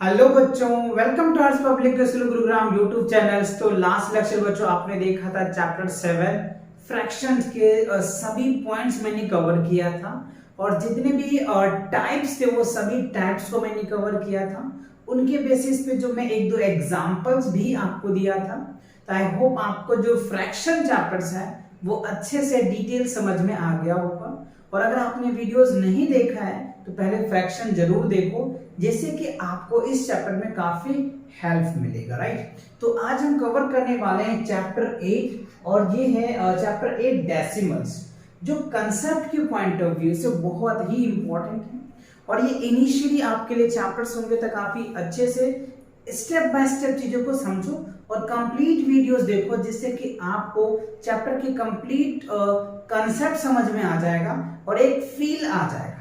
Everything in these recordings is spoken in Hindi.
हेलो बच्चों, welcome to Arts Public School Gurugram YouTube channels. तो लास्ट लेक्चर बच्चों आपने देखा था चैप्टर 7 फ्रैक्शंस के सभी पॉइंट्स मैंने कवर किया था और जितने भी टाइप्स थे वो सभी टाइप्स को मैंने कवर किया था। उनके बेसिस पे जो मैं एक दो एग्जांपल्स भी आपको दिया था। तो आई होप आपको जो फ्रैक्शन चैप्टर्स है वो अच्छे से डिटेल समझ में आ गया होगा। और अगर आपने वीडियोस नहीं देखा है तो पहले फ्रैक्शन जरूर देखो, जिससे कि आपको इस चैप्टर में काफी हेल्प मिलेगा, राइट। तो आज हम कवर करने वाले हैं चैप्टर 8 और ये है चैप्टर 8 डेसिमल्स, जो कंसेप्ट के पॉइंट ऑफ व्यू से बहुत ही इंपॉर्टेंट है। और ये इनिशियली आपके लिए चैप्टर्स होंगे तो काफी अच्छे से स्टेप बाय स्टेप चीजों को समझो और कंप्लीट वीडियोस देखो, जिससे कि आपको चैप्टर की कंप्लीट कंसेप्ट समझ में आ जाएगा और एक फील आ जाएगा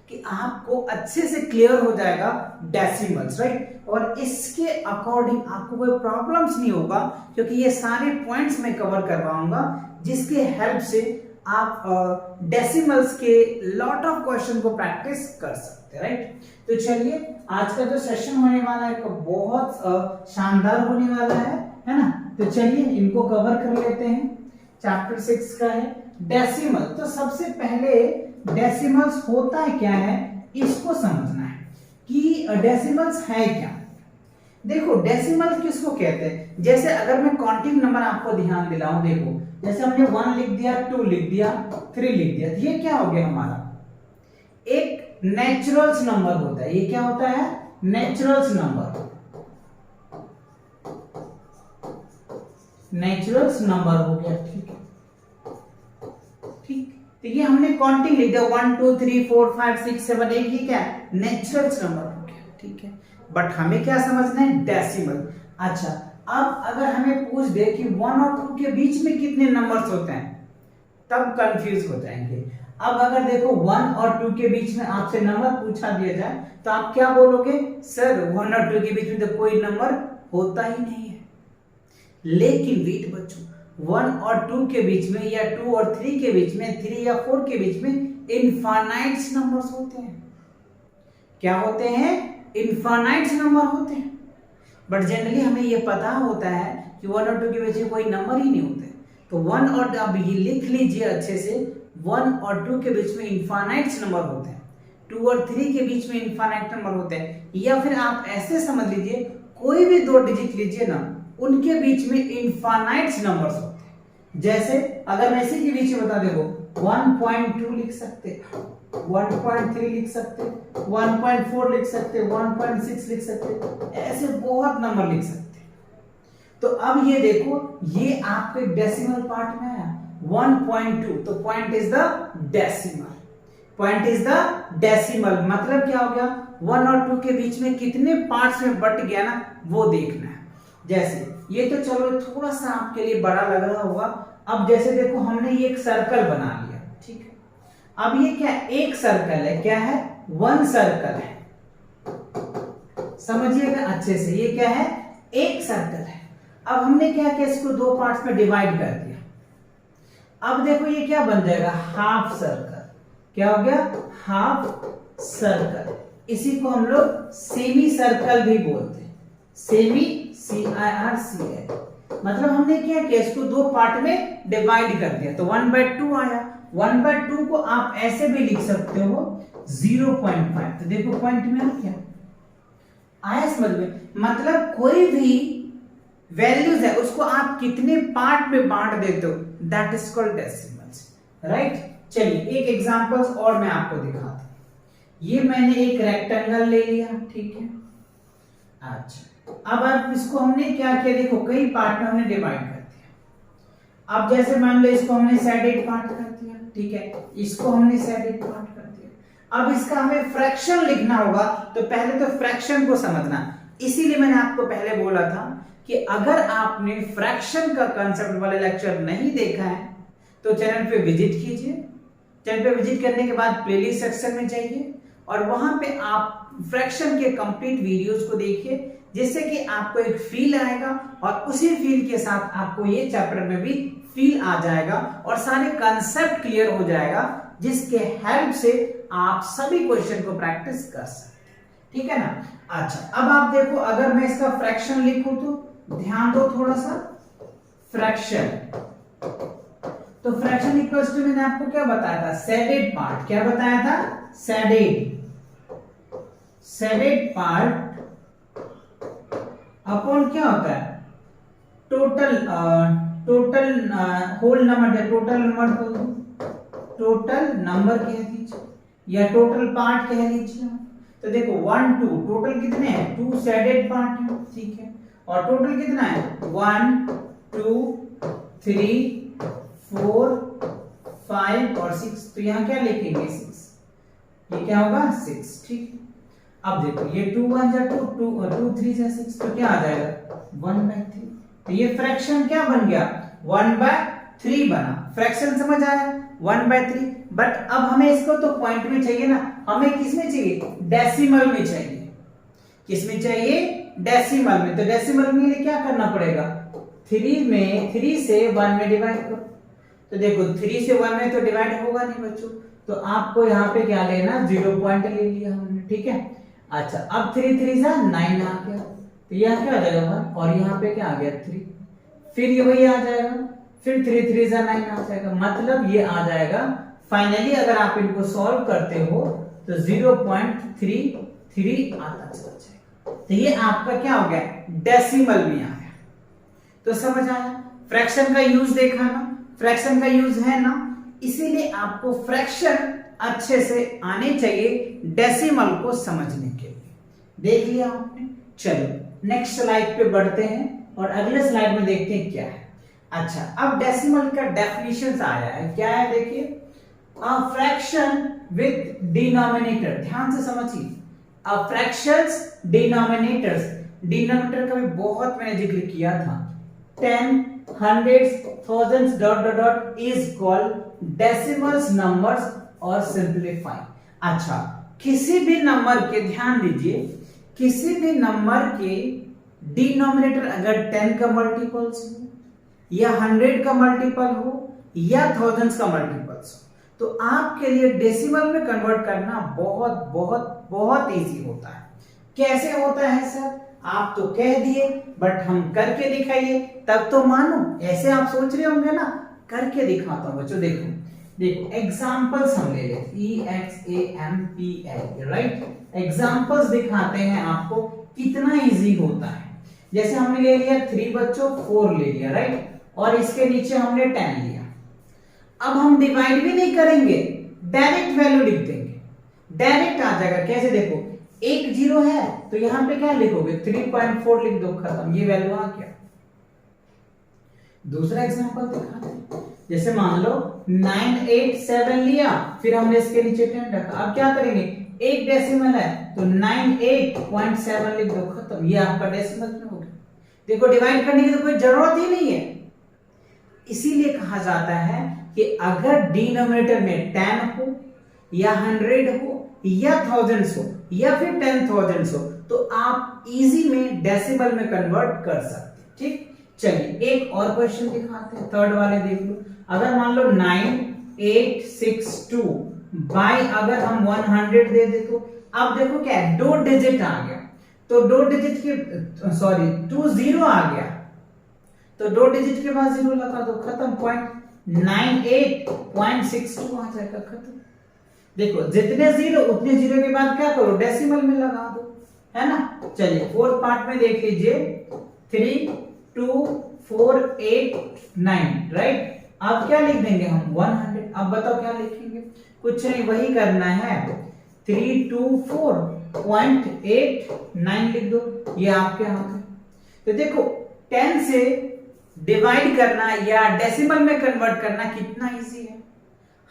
कि आपको अच्छे से क्लियर हो जाएगा डेसिमल्स, राइट। और इसके अकॉर्डिंग आपको कोई प्रॉब्लम्स नहीं होगा, क्योंकि ये सारे पॉइंट्स मैं कवर करवाऊंगा, जिसके हेल्प से आप डेसिमल्स के लॉट ऑफ क्वेश्चन को प्रैक्टिस कर सकते हैं, राइट। तो चलिए, आज का जो सेशन होने वाला है बहुत शानदार होने वाला है ना। तो चलिए इनको कवर कर लेते हैं। चैप्टर 6 का है डेसिमल। तो सबसे पहले डेसिमल्स होता है क्या है, इसको समझना है कि डेसिमल्स है क्या। देखो, डेसिमल्स किसको कहते हैं। जैसे अगर मैं काउंटिंग नंबर आपको ध्यान दिलाऊं, देखो जैसे हमने 1 लिख दिया, 2 लिख दिया, 3 लिख दिया, ये क्या हो गया हमारा एक नेचुरल्स नंबर होता है। ये क्या होता है, नेचुरल्स नंबर। नेचुरल्स नंबर हो गया, ठीक है, ठीक। तो ये हमने काउंटिंग लिख दिया 1 2 3 4 5 6 7 8, ये क्या है, नेचुरल्स नंबर हो गया, ठीक है। बट हमें क्या समझना है, डेसिमल। अच्छा, अब अगर हमें पूछ दे कि 1 और 2 के बीच में कितने नंबर्स होते हैं, तब कंफ्यूज हो जाएंगे। अब अगर देखो 1 और 2 के बीच में आपसे नंबर पूछा दिया जाए तो आप क्या बोलोगे, सर 1 और 2 के बीच में तो कोई नंबर होता ही नहीं है। लेकिन वेट बच्चों, 1 और 2 के बीच में या 2 और 3 के बीच में, 3 या 4 के बीच में इनफाइनाइट नंबर्स होते हैं। क्या होते हैं, इनफाइनाइट नंबर होते हैं। बट जनरली हमें ये पता होता है कि 1 और 2 के बीच में कोई नंबर ही नहीं होते। तो 1 और, अब ये लिख लीजिए अच्छे से, 1 और 2 के बीच में इनफाइनाइट नंबर होते हैं, 2 और 3 के बीच में इनफाइनाइट नंबर होते हैं। या फिर आप ऐसे समझ लीजिए, कोई भी 2 डिजिट लीजिए ना, उनके बीच में इनफाइनाइट नंबर्स होते हैं। जैसे अगर मैं इसी के बीच में बता, देखो 1.2 लिख सकते, 1.3 लिख सकते, 1.4 लिख सकते, 1.6 लिख सकते, ऐसे बहुत नंबर लिख सकते। तो अब ये देखो, ये आपके डेसिमल पार्ट में आया 1.2, तो point is the decimal. Point is the decimal मतलब क्या हो गया, 1 और 2 के बीच में कितने पार्ट्स में बट गया ना, वो देखना है। जैसे ये तो चलो थोड़ा सा आपके लिए बड़ा लग रहा होगा। अब जैसे देखो, हमने ये एक सर्कल बना लिया, ठीक है। अब ये क्या, एक सर्कल है, क्या है, 1 सर्कल है। समझिएगा अच्छे से, ये क्या है, एक सर्कल है। अब हमने क्या किया, इसको 2 पार्ट्स में डिवाइड कर दिया। अब देखो ये क्या बन जाएगा, हाफ सर्कल। क्या हो गया, हाफ सर्कल। इसी को हम लोग सेमी सर्कल भी बोलते हैं, सेमी, CIRCL। मतलब हमने क्या किया, इसको 2 पार्ट में डिवाइड कर दिया, तो 1/2 आया। 1/2 को आप ऐसे भी लिख सकते हो 0.5। तो देखो पॉइंट में आ गया, आया समझ में। मतलब कोई भी वैल्यूज है उसको आप कितने पार्ट में बांट देते हो, that is called decimals, right. चलिए एक एग्जांपल्स और मैं आपको दिखाता हूं। ये मैंने एक रेक्टेंगल ले लिया, ठीक है। अच्छा, अब आप इसको हमने क्या किया, देखो कई पार्ट में हमने डिवाइड कर दिया। अब जैसे मान लो इसको हमने साइडेड पार्ट कर दिया, ठीक है, इसको हमने साइडेड पार्ट कर दिया। अब इसका हमें फ्रैक्शन लिखना होगा, तो पहले तो फ्रैक्शन को समझना। इसीलिए मैंने आपको पहले बोला था कि अगर आपने फ्रैक्शन का कंसेप्ट वाले लेक्चर नहीं देखा है तो चैनल पे विजिट कीजिए। चैनल पे विजिट करने के बाद प्लेलिस्ट सेक्शन में जाइए और वहां पे आप फ्रैक्शन के कंप्लीट वीडियोस को देखिए, जिससे कि आपको एक फील आएगा और उसी फील के साथ आपको ये चैप्टर में भी फील आ जाएगा और सारे कंसेप्ट क्लियर हो जाएगा, जिसके हेल्प से आप सभी क्वेश्चन को प्रैक्टिस कर सकते हैं। ठीक है ना। अच्छा अब आप देखो, अगर मैं इसका फ्रैक्शन लिखूं तो ध्यान दो थोड़ा सा, फ्रैक्शन, तो फ्रैक्शन इक्वल्स टू, मैंने आपको क्या बताया था, शेडेड पार्ट, क्या बताया था, शेडेड पार्ट अपॉन क्या होता है, total whole number, total number बोल दो, टोटल नंबर कह दीजिए या टोटल पार्ट कह लीजिए। तो देखो 1 2 टोटल कितने हैं, 2 शेडेड पार्ट है, ठीक है, और टोटल कितना है 1 2 3 4 5 और 6, तो यहाँ क्या लिखेंगे 6, ये क्या होगा 6, ठीक है। अब देखो ये 2 1 जा 2 2 3 जा 6, तो क्या आ जाएगा 1/3, तो ये फ्रैक्शन क्या बन गया 1/3 बना, फ्रैक्शन समझ आया 1/3। बट अब हमें इसको तो पॉइंट में चाहिए ना, हमें किस में चाहिए, डेसिमल में चाहिए, किस में चाहिए, डेसिमल में। तो डेसिमल में लिए क्या करना पड़ेगा, 3 से 1 में डिवाइड करो, तो देखो 3 से 1 में तो डिवाइड होगा नहीं बच्चों, तो आपको यहाँ पे क्या लेना, 0 पॉइंट ले लिया हमने, ठीक है। अच्छा अब 3 3 से 9 आ गया, तो यहाँ क्या आ जाएगा 1, और यहाँ पे क्या आ गया 3, फिर ये वही आ जाएगा, फिर 3 3 से 9 आ जाएगा, मतलब ये आ जाएगा फाइनली, अगर आप इनको सॉल्व करते हो तो 0.33 आता चला जाएगा, तो ये आपका क्या हो गया, डेसिमल में आ गया। तो समझ आया, फ्रैक्शन का यूज देखा ना, फ्रैक्शन का यूज है ना, इसीलिए आपको फ्रैक्शन अच्छे से आने चाहिए डेसिमल को समझने के लिए। देख लिया आपने, चलो नेक्स्ट स्लाइड पे बढ़ते हैं और अगले स्लाइड में देखते हैं क्या है। अच्छा अब डेसिमल का डेफिनेशन आया है, क्या है देखिए, अ फ्रैक्शन विद डिनोमिनेटर, ध्यान से समझिए, अ फ्रैक्शंस डिनोमिनेटर्स, डिनोमिनेटर का भी बहुत मैंने जिक्र किया था, 10 hundreds thousands dot dot dot is called decimals numbers और सिंपलीफाई। अच्छा किसी भी नंबर के, ध्यान दीजिए, किसी भी नंबर के डिनोमिनेटर अगर 10 का मल्टीपल्स हो या 100 का मल्टीपल हो या थाउजेंड्स का मल्टीपल्स हो, तो आपके लिए डेसिमल में कन्वर्ट करना बहुत बहुत बहुत इजी होता है। कैसे होता है सर, आप तो कह दिए, बट हम करके दिखाइए तब तो मानो, ऐसे आप सोच रहे होंगे ना, करके दिखाता हूं बच्चों। देखो देखो एग्जांपल्स हम ले लेते हैं, EXAMPL, राइट, एग्जांपल्स दिखाते हैं आपको कितना इजी होता है। जैसे हमने ले लिया 3 बच्चों, 4 ले लिया, राइट, और इसके नीचे हमने 10 लिया। अब हम डिवाइड भी नहीं करेंगे, डायरेक्ट वैल्यू लिख देंगे, डायरेक्ट आ जाएगा। कैसे, देखो एक 0 है तो यहां पे क्या लिखोगे 3.4 लिख दो, खत्म, ये वैल्यू आ गया। दूसरा एग्जांपल दिखाते हैं, जैसे मान लो 987 लिया, फिर हमने इसके नीचे 10 रखा। अब क्या करेंगे, एक डेसिमल है तो 98.7 लिख दो, खत्म, ये आपका डेसिमल में हो गया। देखो डिवाइड करने की तो कोई जरूरत ही नहीं है। इसीलिए कहा जाता है कि अगर डिनोमिनेटर में 10 हो या 100 हो या थाउजेंड्स हो या फिर 10,000 हो, तो आप इजी में डेसिमल में कन्वर्ट कर सकते हैं, ठीक। चलिए एक और क्वेश्चन दिखाते हैं, थर्ड वाले देख लो। अगर मान लो 9862 बाई अगर हम 100 दे दे, तो अब देखो क्या है, 2 डिजिट आ गया, तो 2 डिजिट के, सॉरी 2 0 आ गया, तो 2 डिजिट के बाद 0 लगा दो, खत्म, 98.62 आ जाएगा, खत्म। देखो जितने 0 उतने 0 के बाद क्या करो, डेसिमल में लगा दो, है ना। चलिए फोर्थ पार्ट में देख लीजिए, 32489, राइट। अब क्या लिख देंगे हम 100। अब बताओ क्या लिखेंगे, कुछ नहीं, वही करना है, 324.89 लिख दो, ये आपके हाथ है। तो देखो 10 से डिवाइड करना या डेसिमल में कन्वर्ट करना कितना इजी है,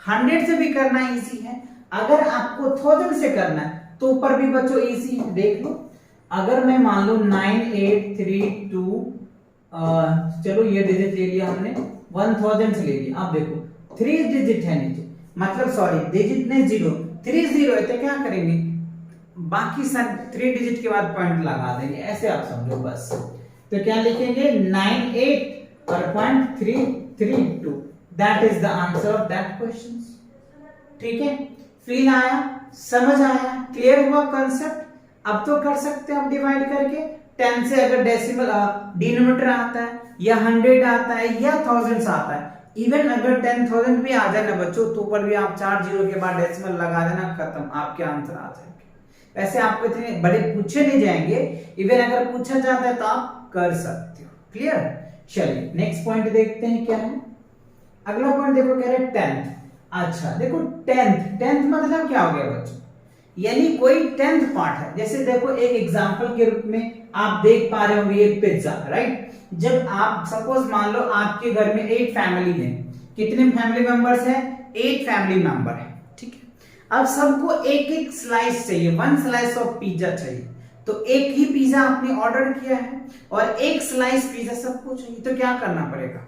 100 से भी करना इजी है, अगर आपको 1000 से करना है तो ऊपर भी बच्चों इजी है। देख लो, अगर मैं मान लो 9832, चलो ये डिजिट ले लिया हमने, 1000 से ले लिया। अब देखो 3 डिजिट है नीचे, मतलब सॉरी डिजिट नहीं 0, 3 0 है, तो क्या करेंगे, बाकी सब 3 डिजिट के बाद पॉइंट लगा देंगे, ऐसे आप समझो बस। तो क्या लिखेंगे 98.332, that is the answer of that question. ठीक है, फील आया, समझ आया, क्लियर हुआ कंसेप्ट। अब तो कर सकते हैं आप डिवाइड करके। 10 से अगर डेसिमल डिनोमिनेटर आता है या 100 आता है या थाउजेंड्स आता है, इवन अगर 10,000 भी आ जाए ना बच्चों, तो ऊपर भी आप 4 जीरो के बाद डेसिमल लगा देना, खत्म, आपके आंसर आ जाएंगे। वैसे आपको इतने बड़े पूछे नहीं जाएंगे, इवन अगर पूछा जाता है तो आप कर सकते हो। क्लियर? चलिए नेक्स्ट पॉइंट देखते हैं क्या है। अगला पॉइंट देखो, कह रहे 10th। अच्छा देखो 10th मतलब क्या हो गया बच्चों, यानी कोई 10th पार्ट है। जैसे देखो एक एग्जांपल के रूप में आप देख पा रहे होंगे ये पिज्जा, राइट। जब आप सपोज मान लो आपके घर में 8 फैमिली है, कितने फैमिली मेंबर्स है? 8 फैमिली मेंबर है, ठीक है। अब सबको एक एक स्लाइस चाहिए, 1 स्लाइस ऑफ पिज्जा चाहिए, तो एक ही पिज्जा आपने ऑर्डर किया है और एक स्लाइस पिज्जा सबको चाहिए, तो क्या करना पड़ेगा?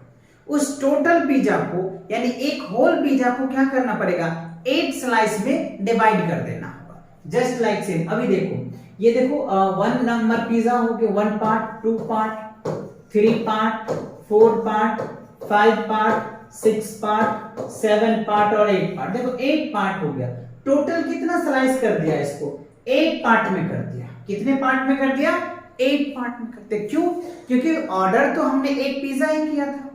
उस टोटल पिज्जा को यानी एक होल पिज्जा को क्या करना पड़ेगा? 8 स्लाइस में डिवाइड कर देना होगा, जस्ट लाइक सेम। अभी देखो ये देखो 1 नंबर पिज्जा हो गया, 1 part, 2 part, 3 part, 4 part, 5 part, 6 part, 7 part और 8 पार्ट। देखो 8 पार्ट हो गया। टोटल कितना स्लाइस कर दिया इसको? 8 पार्ट में कर दिया। कितने पार्ट में कर दिया? 8 पार्ट में करते। क्यों? क्योंकि ऑर्डर तो हमने एक पिज्जा ही किया था,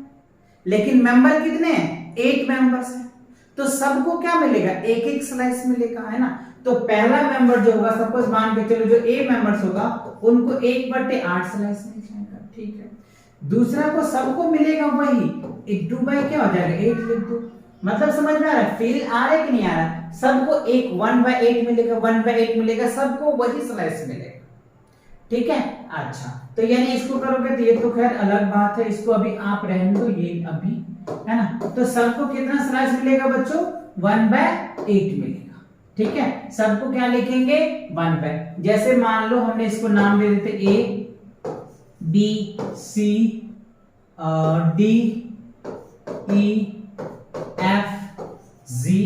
लेकिन मेंबर कितने हैं? 8 मेंबर्स हैं, तो सबको क्या मिलेगा? एक एक स्लाइस मिलेगा, है ना। तो पहला मेंबर जो होगा, सपोज मान के चलो जो ए मेंबर्स होगा उनको 1/8 स्लाइस मिल जाएगा, ठीक है। दूसरा को सबको मिलेगा वही 2 बाई क्या हो जाएगा? 8 लिख दो। मतलब समझ में आ रहा है? फील आ रहा है कि नहीं आ रहा? सबको एक 1/8 मिलेगा, 1/8 मिलेगा, सबको वही स्लाइस मिलेगा, ठीक है। अच्छा तो यानी इसको करोगे तो ये तो खैर अलग बात है, इसको अभी आप रहने दो, ये अभी है ना। तो सबको कितना स्लाइस मिलेगा बच्चों? 1/8 मिलेगा, ठीक है। सबको क्या लिखेंगे? 1/8। जैसे मान लो हमने इसको नाम दे देते A B C D E F G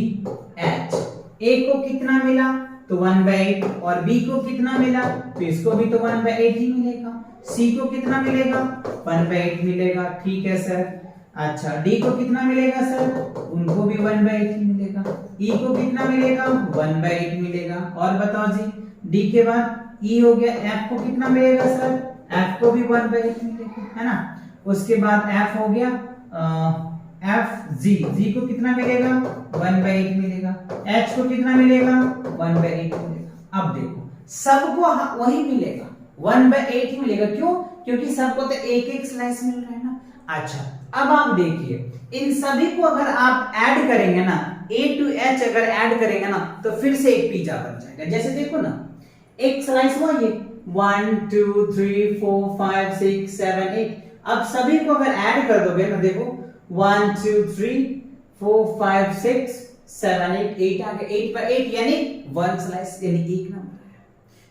H. A को कितना मिला? तो 1/8। और बी को कितना मिला? तो इसको भी तो 1/8 ही मिलेगा। सी को कितना मिलेगा? 1/8 मिलेगा, ठीक है सर। अच्छा डी को कितना मिलेगा सर? उनको भी 1/8 ही मिलेगा। ई को कितना मिलेगा? 1/8 मिलेगा। और बताओ जी, डी के बाद ई हो गया, एफ को कितना मिलेगा सर? एफ को भी 1/8 मिलेगा, है ना। उसके बाद एफ हो गया, एफ जी को कितना मिलेगा? 1/8 मिलेगा। एच को कितना मिलेगा? 1/8 मिलेगा। अब देखो सबको वही मिलेगा, 1/8 ही मिलेगा। क्यों? क्योंकि सबको तो एक एक स्लाइस मिल रहा है ना। अच्छा अब आप देखिए इन सभी को अगर आप ऐड करेंगे ना, A to H अगर ऐड करेंगे ना, तो फिर से एक पिज्जा बन जाएगा। जैसे देखो ना, एक स्लाइस हुआ ये 1 2 3 4 5 6 7 8। अब सभी को अगर ऐड कर दोगे ना, देखो 1 2 3 4 5 6 7 8 8 आ गया, 8/8 यानी 1 स्लाइस, यानी एक नंबर आया।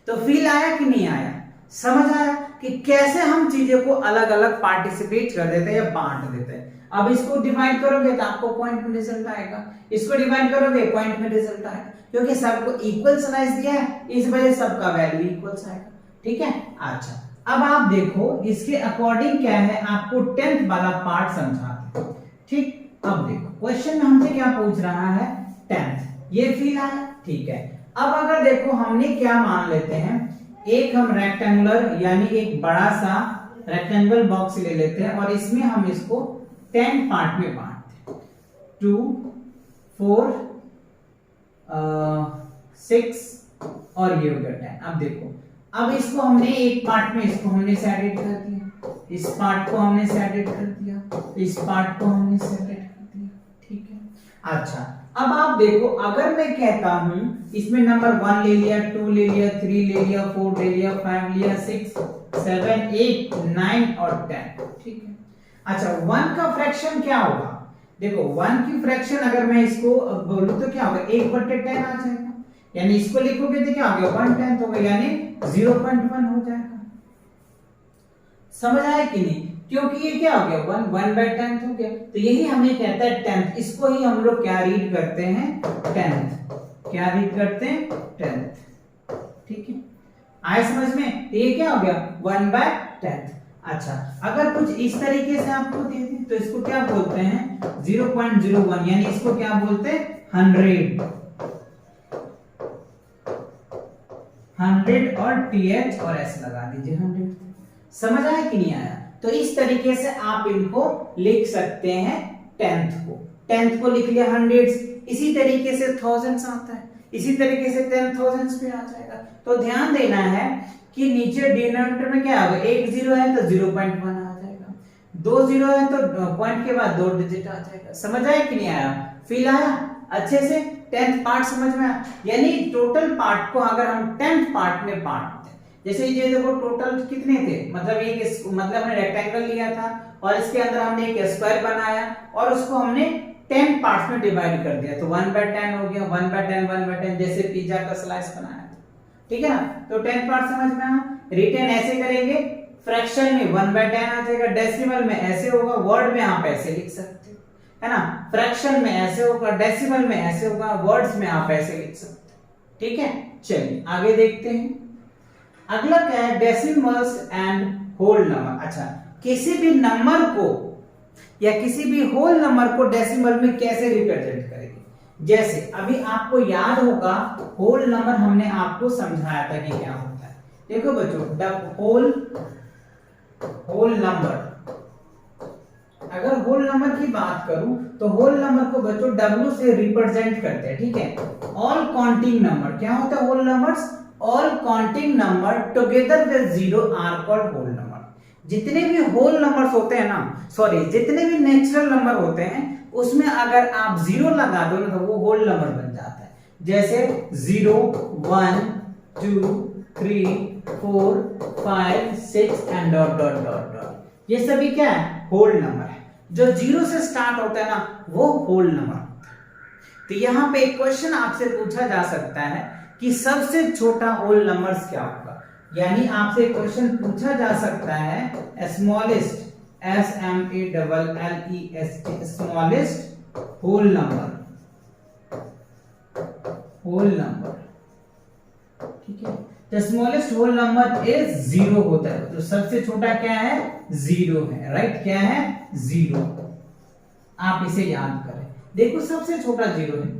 तो फील आया कि नहीं आया? समझ आया कि कैसे हम चीजों को अलग अलग पार्टिसिपेट कर देते हैं या बांट देते हैं। अब इसको डिवाइड करोगे तो आपको पॉइंट में रिजल्ट आएगा, इसको डिवाइड करोगे पॉइंट में रिजल्ट आएगा, क्योंकि सबको इक्वल स्लाइस दिया है, इस वजह से सबका वैल्यू इक्वल आएगा, ठीक है। अच्छा अब आप देखो इसके अकॉर्डिंग क्या है, आपको 10th वाला पार्ट समझाते हैं, ठीक। अब देखो क्वेश्चन में हमसे क्या पूछ रहा है? 10th, ये फील आया, ठीक है। अब अगर देखो हमने क्या मान लेते हैं, एक हम रेक्टेंगुलर यानी एक बड़ा सा रेक्टेंगल बॉक्स ले लेते हैं और इसमें हम इसको 10 पार्ट में बांटते हैं, 2 4 6 और ये हो गया 10। अब देखो अब इसको हमने एक पार्ट में इसको हमने सेपरेट कर दिया, इस पार्ट को हमने सेपरेट कर दिया, इस पार्ट को हमने सेपरेट कर दिया, ठीक है। अच्छा अब आप देखो अगर मैं कहता हूं इसमें नंबर 1 ले लिया, 2 ले लिया, 3 ले लिया, 4 ले लिया, 5 लिया, 6 7 8 9 और 10, ठीक है। अच्छा 1 का फ्रैक्शन क्या होगा? देखो 1 की फ्रैक्शन अगर मैं इसको बोलूं तो क्या होगा? 1/10 आ जाएगा, यानी इसको लिखोगे तो क्या हो गया? 1/10 होगा, यानी 0.1 हो जाएगा। समझ आया कि नहीं? क्योंकि ये क्या हो गया? 1/10 हो गया। तो यही हमें कहता है 10th, इसको ही हम लोग क्या रीड करते हैं? 10th। क्या रीड करते हैं? 10th, ठीक है। आया समझ में? तो ये क्या हो गया? 1/10। अच्छा अगर कुछ इस तरीके से आपको दे दें तो इसको क्या बोलते हैं? 0.01, यानी इसको क्या बोलते हैं? 100 100 और TH और S लगा दीजिए 100। समझ आया कि नहीं आया? तो इस तरीके से आप इनको लिख सकते हैं। 10th को लिख लिया 100, इसी तरीके से thousands आता है, इसी तरीके से 10,000 पे आ जाएगा। तो ध्यान देना है कि नीचे डिनोमिनेटर में क्या होगा, एक जीरो है तो 0.1 आ जाएगा, 2 जीरो है तो पॉइंट के बाद 2 डिजिट आ जाएगा। समझ आया कि नहीं आया? फील आया अच्छे से? 10th पार्ट समझ में आया? यानी टोटल पार्ट को अगर हम 10th पार्ट में बांटते हैं, जैसे ये देखो टोटल कितने थे, मतलब मतलब हमने रेक्टेंगल लिया था और इसके अंदर हमने एक स्क्वायर बनाया और उसको हमने 10 पार्ट्स में डिवाइड कर दिया, तो 1/10 हो गया, 1/10 1/10, जैसे पिज्जा का स्लाइस बनाया था। ठीक है ना? तो 10 पार्ट समझ में आया। रिटर्न ऐसे करेंगे, फ्रैक्शन में 1/10 आ जाएगा, डेसिमल में ऐसे होगा, वर्ड में आप ऐसे लिख सकते हो, है ना? फ्रैक्शन में ऐसे होगा, डेसिमल में ऐसे होगा, वर्ड्स में आप ऐसे लिख सकते हो। ठीक है, चलिए आगे देखते हैं। अगला क्या है, डेसिमल्स एंड होल नंबर। अच्छा, किसी भी नंबर को या किसी भी होल नंबर को डेसिमल में कैसे रिप्रेजेंट करेंगे? जैसे अभी आपको याद होगा होल नंबर हमने आपको समझाया था कि क्या होता है। देखो बच्चों, होल नंबर, अगर होल नंबर की बात करूं तो होल नंबर को बच्चों W से रिप्रेजेंट करते हैं। ठीक है, ऑल काउंटिंग नंबर क्या होता है? Whole numbers, all counting number together with zero are called whole number. जितने भी होल नंबर्स होते हैं ना, सॉरी जितने भी नेचुरल नंबर होते हैं उसमें अगर आप जीरो लगा दो ना तो वो होल नंबर बन जाता है। जैसे 0 1 2 3 4 5 6 and dot dot dot dot, ये सभी क्या है? होल नंबर है। जो जीरो से स्टार्ट होता है ना वो होल नंबर होता है। तो यहां पे एक क्वेश्चन आपसे पूछा जा सकता है कि सबसे छोटा होल नंबर्स क्या होगा, यानी आपसे क्वेश्चन पूछा जा सकता है smallest, SMALLEST, smallest whole number, ठीक है। The smallest whole number is 0 होता है, तो सबसे छोटा क्या है? 0 है, राइट? क्या है? 0। आप इसे याद करें, देखो सबसे छोटा 0 है,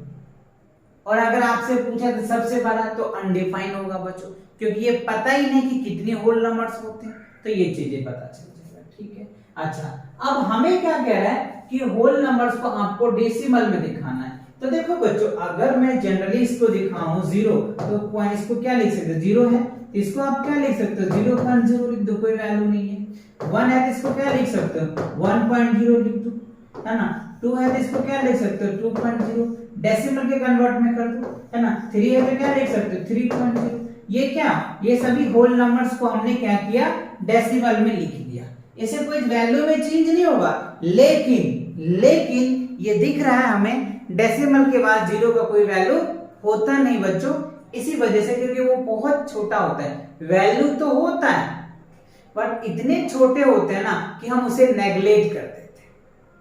और अगर आपसे पूछा तो सबसे बड़ा, तो अनडिफाइन होगा बच्चों, क्योंकि ये पता ही नहीं कि कितने होल नंबर्स होते हैं, तो ये चीजें पता चल जाएगा। ठीक है, अच्छा अब हमें क्या कह रहा है कि होल नंबर्स को आपको डेसिमल में दिखाना है। तो देखो बच्चों, अगर मैं जनरली इसको दिखाऊं 0, तो इसको क्या लिख सकते हो? 0 है, इसको आप क्या लिख सकते हो? 0.0 लिख दो, कोई वैल्यू नहीं है। 1 है तो इसको क्या लिख सकते हो? 1.0 लिख दो, है ना? 2 है तो इसको क्या लिख सकते हो? 2.0, डेसिमल के कन्वर्ट में कर दो, है ना? 3 है तो क्या लिख सकते हो? 3.0। ये क्या, ये सभी होल नंबर्स को हमने क्या किया? डेसिमल में लिख दिया। इसे कोई वैल्यू में चेंज नहीं होगा, लेकिन ये दिख रहा है हमें डेसिमल के बाद 0 का कोई वैल्यू होता नहीं बच्चों, इसी वजह से क्योंकि वो बहुत छोटा होता है। वैल्यू तो होता है बट इतने छोटे होते हैं ना कि हम उसे नेग्लेक्ट कर देते हैं।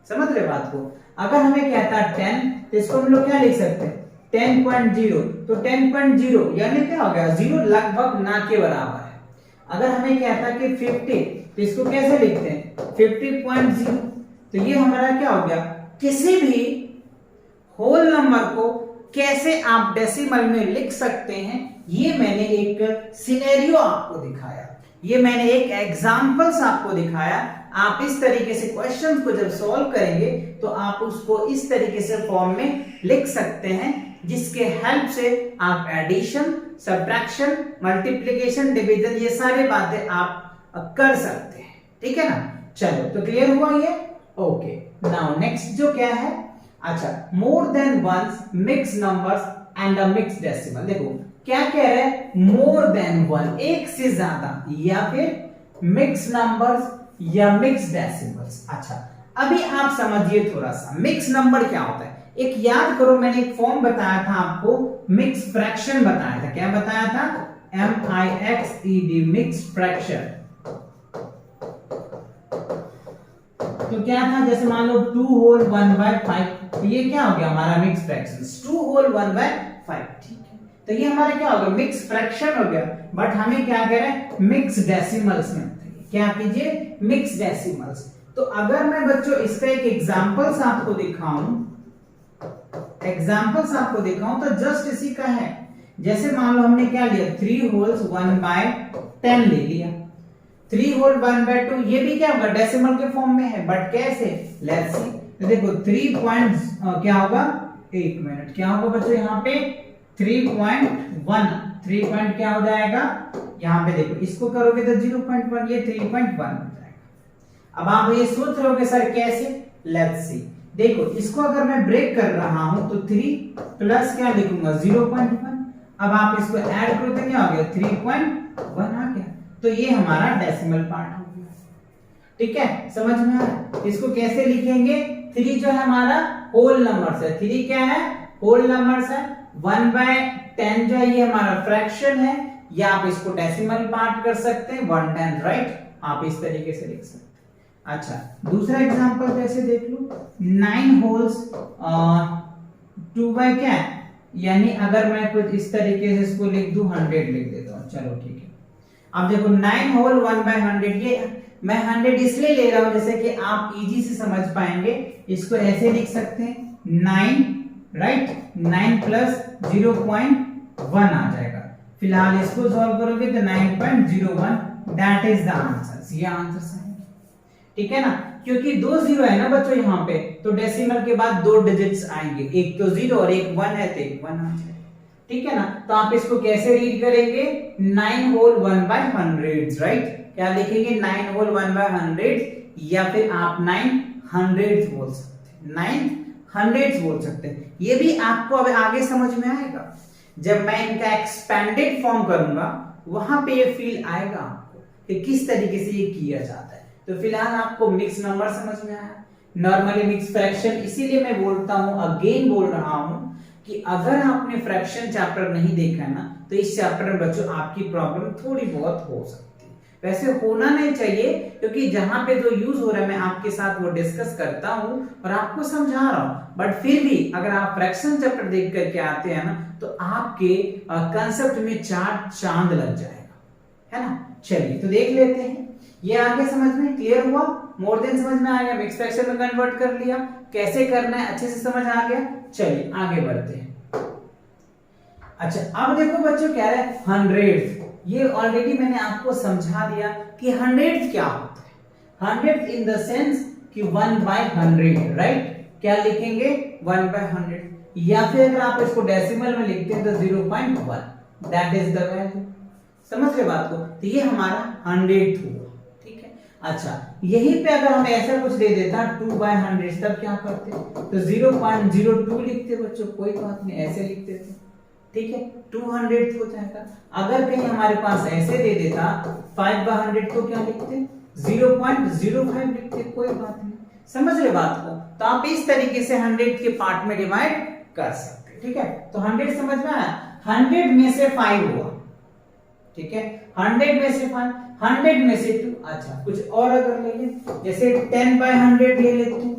समझ रहे बात को? अगर हमें कहता है 10, तो इसको हम लोग क्या लिख सकते हैं? 10.0, तो 10.0 यानी क्या हो गया? 0 लगभग ना के बराबर है। अगर हमें कहता है कि 50, तो इसको कैसे लिखते हैं? 50.0, तो ये हमारा क्या हो गया? किसी भी होल नंबर को कैसे आप डेसिमल में लिख सकते हैं, ये मैंने एक सिनेरियो आपको दिखाया, ये मैंने एक एग्जांपल्स आपको दिखाया। आप इस तरीके से क्वेश्चंस को जब सॉल्व करेंगे तो आप उसको इस तरीके से फॉर्म में लिख सकते हैं, जिसके हेल्प से आप एडिशन, सब्ट्रैक्शन, मल्टीप्लिकेशन, डिवीजन, ये सारी बातें आप कर सकते हैं। ठीक है ना? चलो, तो क्लियर हुआ ये? ओके, नाउ नेक्स्ट जो क्या है, अच्छा, more than once mix numbers and a mix decimal. देखो क्या कह रहे हैं? मोर देन वन, एक से ज्यादा, या फिर मिक्स नंबर्स या मिक्स डेसिमल्स। अच्छा, अभी आप समझिए थोड़ा सा, मिक्स नंबर क्या होता है? एक याद करो, मैंने एक फॉर्म बताया था आपको, मिक्स फ्रैक्शन बताया था। क्या बताया था? MIXED, mix fraction. तो क्या था? जैसे मान लो 2 होल 1/5, तो ये क्या हो गया हमारा? Mix fraction. 2 होल 1/5, ठीक है, तो ये हमारा क्या हो गया? मिक्स फ्रैक्शन हो गया। बट हमें क्या कह रहे हैं? मिक्स डेसिमल्स में क्या कीजिए? Mix decimals. तो अगर मैं बच्चों इसका एक एग्जांपल्स आपको दिखाऊं तो जस्ट इसी का है जैसे मान लो हमने क्या लिया 3 होल्स 1/10 ले लिया, 3 होल 1/2 ये भी क्या होगा डेसिमल के फॉर्म में है, बट कैसे लेट्स सी। तो देखो 3 पॉइंट क्या होगा, एक मिनट क्या होगा बच्चों यहाँ पे 3.1, 3 पॉइंट क्या हो जाएगा यहाँ पे देखो, इसको करोगे तो 0.1, ये 3.1 हो जाएगा। अब आप ये सोच रहे होगे सर कैसे, लेट्स सी। देखो इसको अगर मैं ब्रेक कर रहा हूं तो 3 प्लस क्या लिखूंगा 0.1, अब आप इसको ऐड करो तो क्या हो गया 3.1 आ गया, तो ये हमारा डेसिमल पार्ट हो गया। ठीक है, समझ में आ रहा है। इसको कैसे लिखेंगे, 3 जो है हमारा होल नंबर्स है, 3 क्या है होल नंबर्स है, 1/10 जो है ये हमारा फ्रैक्शन है, या आप इसको डेसिमल पार्ट कर सकते हैं 1/10, राइट, आप इस तरीके से लिख सकते हैं। अच्छा दूसरा एग्जांपल जैसे देख लो 9 होल्स 2 क्या है, यानी अगर मैं कुछ इस तरीके से इसको लिख दूं 100 लिख देता हूं, चलो ठीक है। अब देखो 9 होल 1/100, ये मैं 100 इसलिए ले रहा हूं जैसे कि आप इजी से समझ पाएंगे, इसको ऐसे लिख सकते हैं 9, राइट, 9 प्लस 0.1 आ जाएगा। फिलहाल इसको सॉल्व करोगे तो 9.01, दैट इज द आंसर, ये आंसर है। ठीक है ना, क्योंकि 2 जीरो है ना बच्चों यहाँ पे, तो डेसिमल के बाद 2 डिजिट्स आएंगे, एक तो 0 और एक 1 है तो एक 1 आ जाएगा। ठीक है ना, तो आप इसको कैसे रीड करेंगे 9 होल 1/100, राइट, क्या लिखेंगे 9 होल 1/100, या फिर आप 9 हंड्रेड्स बोल सकते हैं, 9 हंड्रेड्स बोल सकते हैं। ये भी आपको अब आगे समझ में आएगा, जब मैं इनका एक्सपेंडेड फॉर्म करूंगा वहां पे ये फील आएगा आपको कि किस तरीके से ये किया जाता है। तो फिलहाल आपको मिक्स नंबर समझ में आया, नॉर्मली मिक्स फ्रैक्शन, इसीलिए मैं बोलता हूं, अगेन बोल रहा हूं कि अगर आपने फ्रैक्शन चैप्टर नहीं देखा ना तो इस चैप्टर में बच्चों आपकी प्रॉब्लम थोड़ी बहुत हो सकती है, वैसे होना नहीं चाहिए, क्योंकि जहां पे जो यूज हो रहा है मैं आपके साथ वो डिस्कस करता हूं और आपको समझा रहा हूं, बट फिर भी अगर आप फ्रैक्शन चैप्टर देख करके आते हैं ना तो आपके कंसेप्ट में चार चांद लग जाएगा, है ना। चलिए तो देख लेते हैं, ये आगे समझ में क्लियर हुआ, मोर देन समझ में आ गया, मिक्स फ्रैक्शन में कन्वर्ट कर लिया, कैसे करना है अच्छे से समझ आ गया। चलिए आगे बढ़ते हैं। अच्छा अब देखो बच्चों क्या है 100, ये ऑलरेडी मैंने आपको समझा दिया कि 100 क्या होता है, 100 इन द सेंस कि 1/100, राइट, क्या लिखेंगे 1/100, या फिर अगर आप इसको डेसिमल में लिखते हैं तो 0.1, दैट इज द वैल्यू, समझ रहे बात को, तो ये हमारा 100 हुआ। अच्छा यहीं पे अगर हम ऐसा कुछ दे देता 2/100 तब क्या करते, तो 0.02 लिखते बच्चों, कोई बात नहीं ऐसे लिख देते, ठीक है 200 हो जाएगा। अगर कहीं हमारे पास ऐसे दे देता 5/100 तो क्या लिखते 0.05 लिखते, कोई बात नहीं, समझ रहे बात को। तो आप इस तरीके से 100 के पार्ट में डिवाइड कर सकते, ठीक है। तो 100 समझ में आया, 100 में से 5 हुआ, ठीक है, 100 में से 5, 100 में से 2। अच्छा कुछ और अगर ले ले, जैसे 10/100 ले लेते हैं,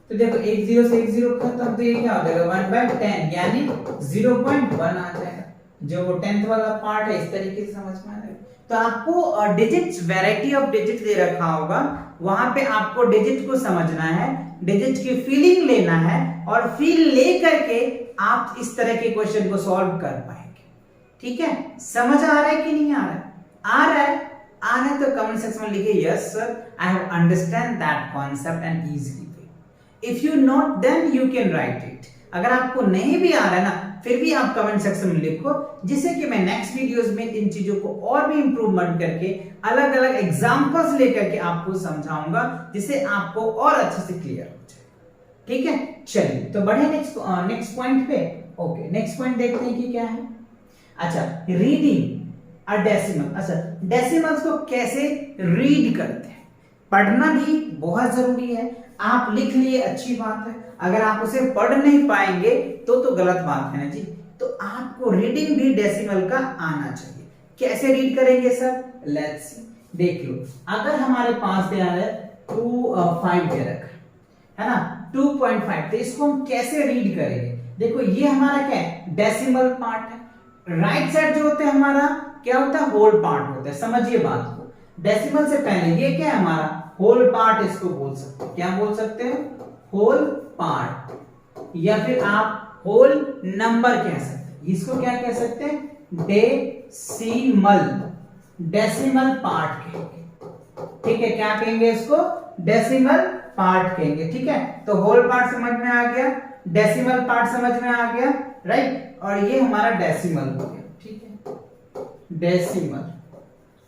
तो देखो एक 0 से एक 0 खत्म, तो ये क्या हो जाएगा 1/10, यानी 0.1 आ जाएगा, जो वो 10th वाला पार्ट है, इस तरीके से समझ में आ जाएगा। तो आपको डिजिट्स, वैरायटी ऑफ डिजिट दे रखा होगा, वहां पे आपको डिजिट को समझना है, डिजिट की फीलिंग लेना है, और फील ले करके आप इस तरह के क्वेश्चन को सॉल्व कर पाएंगे। ठीक है, समझ आ रहा है कि नहीं आ रहा है? आ रहा है, आ रहा है तो कमेंट सेक्शन में लिखिए yes sir I have understand that concept and easily way. If you not then you can write it. अगर आपको नहीं भी आ रहा है ना, फिर भी आप कमेंट सेक्शन में लिखो, जिससे कि मैं नेक्स्ट वीडियोस में इन चीजों को और भी इंप्रूवमेंट करके अलग अलग एग्जांपल्स लेकर के आपको समझाऊंगा, जिससे आपको और अच्छे से क्लियर हो जाए। ठीक है, चलिए तो बढ़े नेक्स्ट पॉइंट पे। ओके, नेक्स्ट पॉइंट देखते हैं कि क्या है। अच्छा, रीडिंग अ डेसिमल। अच्छा, डेसिमल्स को कैसे रीड करते हैं, पढ़ना भी बहुत जरूरी है। आप लिख लिए अच्छी बात है, अगर आप उसे पढ़ नहीं पाएंगे तो गलत बात है ना जी। तो आपको रीडिंग भी डेसिमल का आना चाहिए। कैसे रीड करेंगे सर, लेट्स सी। देख लो, अगर हमारे पास दिया है 2.5 दे रखा है ना, 2.5, तो इसको हम कैसे रीड करेंगे। देखो ये हमारा क्या है, डेसिमल पार्ट है। राइट साइड जो होता है हमारा क्या होता है, होल पार्ट होता है। समझिए बात को, डेसिमल से पहले ये क्या है हमारा, होल पार्ट इसको बोल सकते हैं। क्या बोल सकते हैं, होल पार्ट, या फिर आप होल नंबर कह सकते हैं। इसको क्या कह सकते हैं, डेसिमल, डेसिमल पार्ट कहेंगे, ठीक है। क्या कहेंगे इसको, डेसिमल पार्ट कहेंगे, ठीक है। तो होल पार्ट समझ में आ गया, डेसिमल पार्ट समझ में आ गया, राइट। और ये हमारा डेसिमल हो गया, ठीक है, डेसिमल।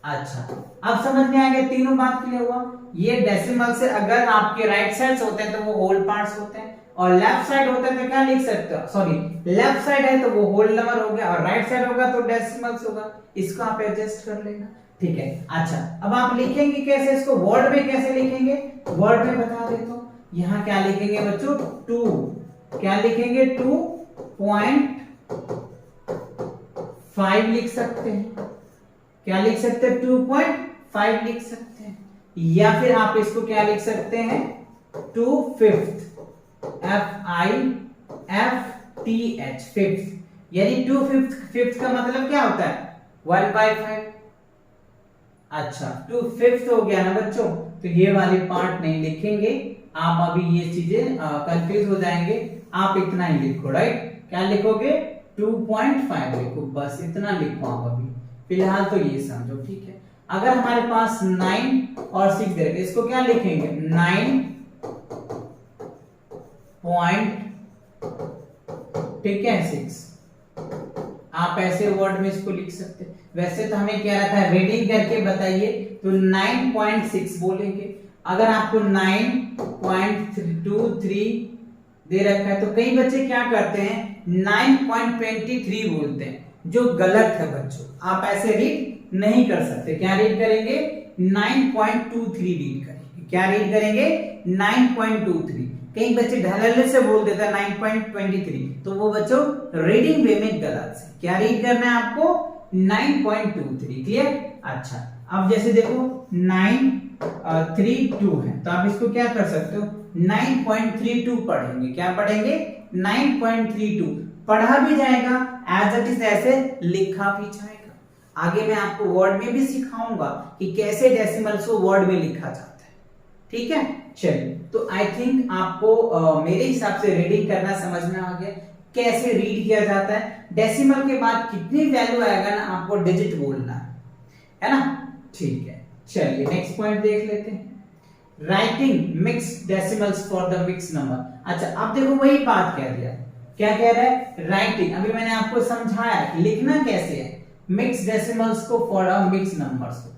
अच्छा, अब समझ में आ गया, तीनों बात क्लियर हुआ। ये डेसिमल से अगर आपके राइट साइड्स होते हैं तो वो होल पार्ट्स होते हैं, और लेफ्ट साइड होता है तो क्या लिख सकते हो, सॉरी लेफ्ट साइड है तो वो होल नंबर हो गया, और राइट साइड होगा तो डेसिमल्स होगा। इसको आप एडजस्ट कर लेना, ठीक है। अच्छा, अब आप लिखेंगे कैसे इसको, वर्ड में कैसे लिखेंगे, वर्ड में बता देता हूं। यहां क्या लिखेंगे बच्चों, 2, क्या लिखेंगे, 2.5 लिख सकते हैं। क्या लिख सकते हैं, 2.5 लिख सकते हैं। या फिर आप इसको क्या लिख सकते हैं, 2/5, FIFTH, फिफ्थ, यानी 2/5, फिफ्थ का मतलब क्या होता है, 1/5। अच्छा, 2/5 हो गया ना बच्चों, तो ये वाली पार्ट नहीं लिखेंगे आप, अभी ये चीजें कंफ्यूज हो जाएंगे। आप इतना ही लिखो, राइट। क्या लिखोगे, 2.5 लिखो, बस इतना लिखो आप अभी फिलहाल, तो ये समझो, ठीक है। अगर हमारे पास 9 और 6 दे रखे, इसको क्या लिखेंगे, 9 पॉइंट, ठीक है, 6। आप ऐसे वर्ड में इसको लिख सकते हैं। वैसे तो हमें क्या रहता है, रीडिंग करके बताइए, तो 9.6 बोलेंगे। अगर आपको 9.23 दे रखा है तो कई बच्चे क्या करते हैं, 9.23 बोलते हैं, जो गलत है बच्चों। आप ऐसे रीड नहीं कर सकते। क्या रीड करेंगे, 9.23 रीड करेंगे। क्या रीड करेंगे, 9.23। कई बच्चे ढलले से बोल देता है 9.23, तो वो बच्चों रीडिंग वे में गलत है। क्या रीड करना है आपको, 9.23, क्लियर। अच्छा, अब जैसे देखो 932 है, तो आप इसको क्या कर सकते हो, 9.32 पढ़ेंगे। क्या पढ़ेंगे, 9.32 पढ़ा भी जाएगा, एज इट इज ऐसे लिखा भी जाएगा। आगे मैं आपको वर्ड में भी सिखाऊंगा कि कैसे डेसिमल्स को वर्ड में लिखा जाता है, ठीक है। चलिए, तो आई थिंक आपको मेरे हिसाब से रीडिंग करना समझ में आ गया, कैसे रीड किया जाता है। डेसिमल के बाद कितनी वैल्यू आएगा ना, आपको डिजिट बोलना है ना, ठीक है। चलिए नेक्स्ट पॉइंट देख लेते हैं, writing mixed decimals for the mix number. अच्छा, अब देखो वही बात कह दिया, क्या कह रहा है, राइटिंग। अभी मैंने आपको समझाया कि लिखना कैसे है, मिक्स डेसिमल्स को फॉर अ मिक्स नंबर्स को,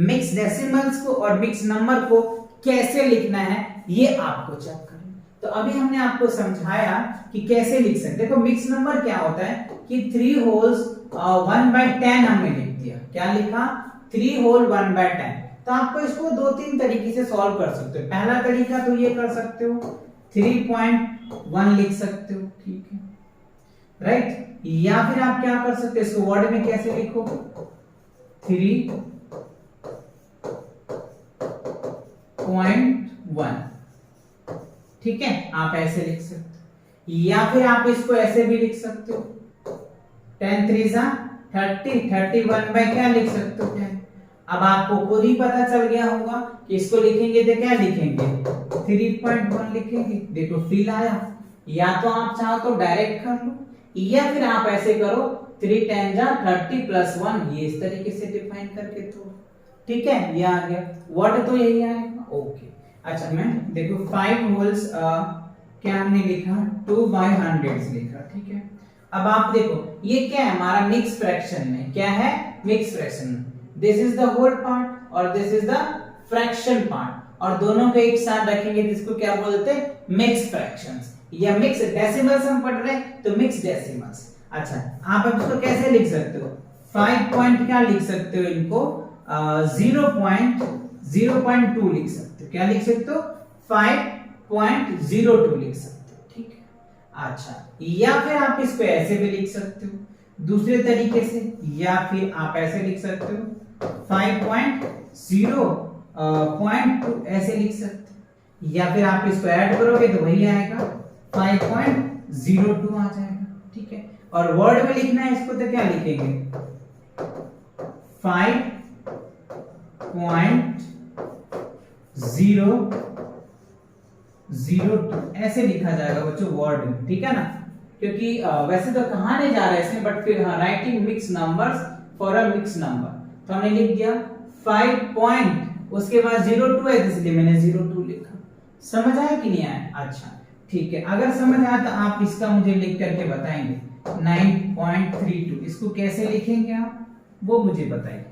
मिक्स डेसिमल्स को और मिक्स नंबर को कैसे लिखना है ये आपको चेक करना। तो अभी हमने आपको समझाया कि कैसे लिख सकते। देखो मिक्स नंबर क्या होता है कि 3 होल्स 1/10 हमने लिख दिया। क्या लिखा, 3 होल 1/10। तो आपको इसको 2-3 तरीके से सॉल्व कर सकते हो। पहला तरीका तो ये कर सकते हो, 3.1 लिख सकते हो, ठीक है, राइट। या फिर आप क्या कर सकते हो, इसको वर्ड में कैसे लिखो, 3.1, ठीक है, आप ऐसे लिख सकते हो। या फिर आप इसको ऐसे भी लिख सकते हो, 10 3 30, 31 बाय क्या लिख सकते हो, 10। अब आपको खुद ही पता चल गया होगा कि इसको लिखेंगे तो क्या लिखेंगे, 3.1 लिखेंगे। देखो फील आया। या तो आप चाहो तो डायरेक्ट कर लो, या फिर आप ऐसे करो 3 10 30 + 1, ये इस तरीके से डिफाइन करके, तो ठीक है, ये आ गया। वर्ड तो यही आएगा, ओके। अच्छा, मैं देखो 5 होल्स क्या हमने लिखा, 2/100 लिखा, ठीक है। अब आप देखो ये क्या है, हमारा मिक्स फ्रैक्शन में क्या है, mix fraction. This is the whole part और this is the fraction part, और दोनों को एक साथ रखेंगे जिसको क्या बोलते हैं, मिक्स फ्रैक्शंस या मिक्स डेसिमल्स हम पढ़ रहे हैं, तो मिक्स डेसिमल्स। अच्छा, आप अब इसको कैसे लिख सकते हो, 5 पॉइंट क्या लिख सकते हो, इनको 0.02 लिख सकते हो। क्या लिख सकते हो, 5.02 लिख सकते हो, ठीक है। अच्छा, या फिर आप इसको ऐसे भी लिख सकते हो दूसरे तरीके से, या फिर आप ऐसे लिख सकते हो 5.0.2 ऐसे लिख सकते हो, या फिर आप इसको ऐड करोगे तो वही आएगा 5.02 आ जाएगा, ठीक है। और वर्ड में लिखना है इसको तो क्या लिखेंगे, 5.002 ऐसे लिखा जाएगा बच्चों वर्ड में, ठीक है ना। क्योंकि वैसे तो कहाँ नहीं जा रहा है इसमें, बट फिर हाँ, writing mix numbers for a mix number, तो हमने लिख दिया 5 पॉइंट, उसके बाद 02 है इसलिए मैंने 02 लिखा। समझ आया कि नहीं आया? अच्छा ठीक है, अगर समझ आया तो आप इसका मुझे लिख करके बताएंगे 9.32, इसको कैसे लिखेंगे आप वो मुझे बताइए।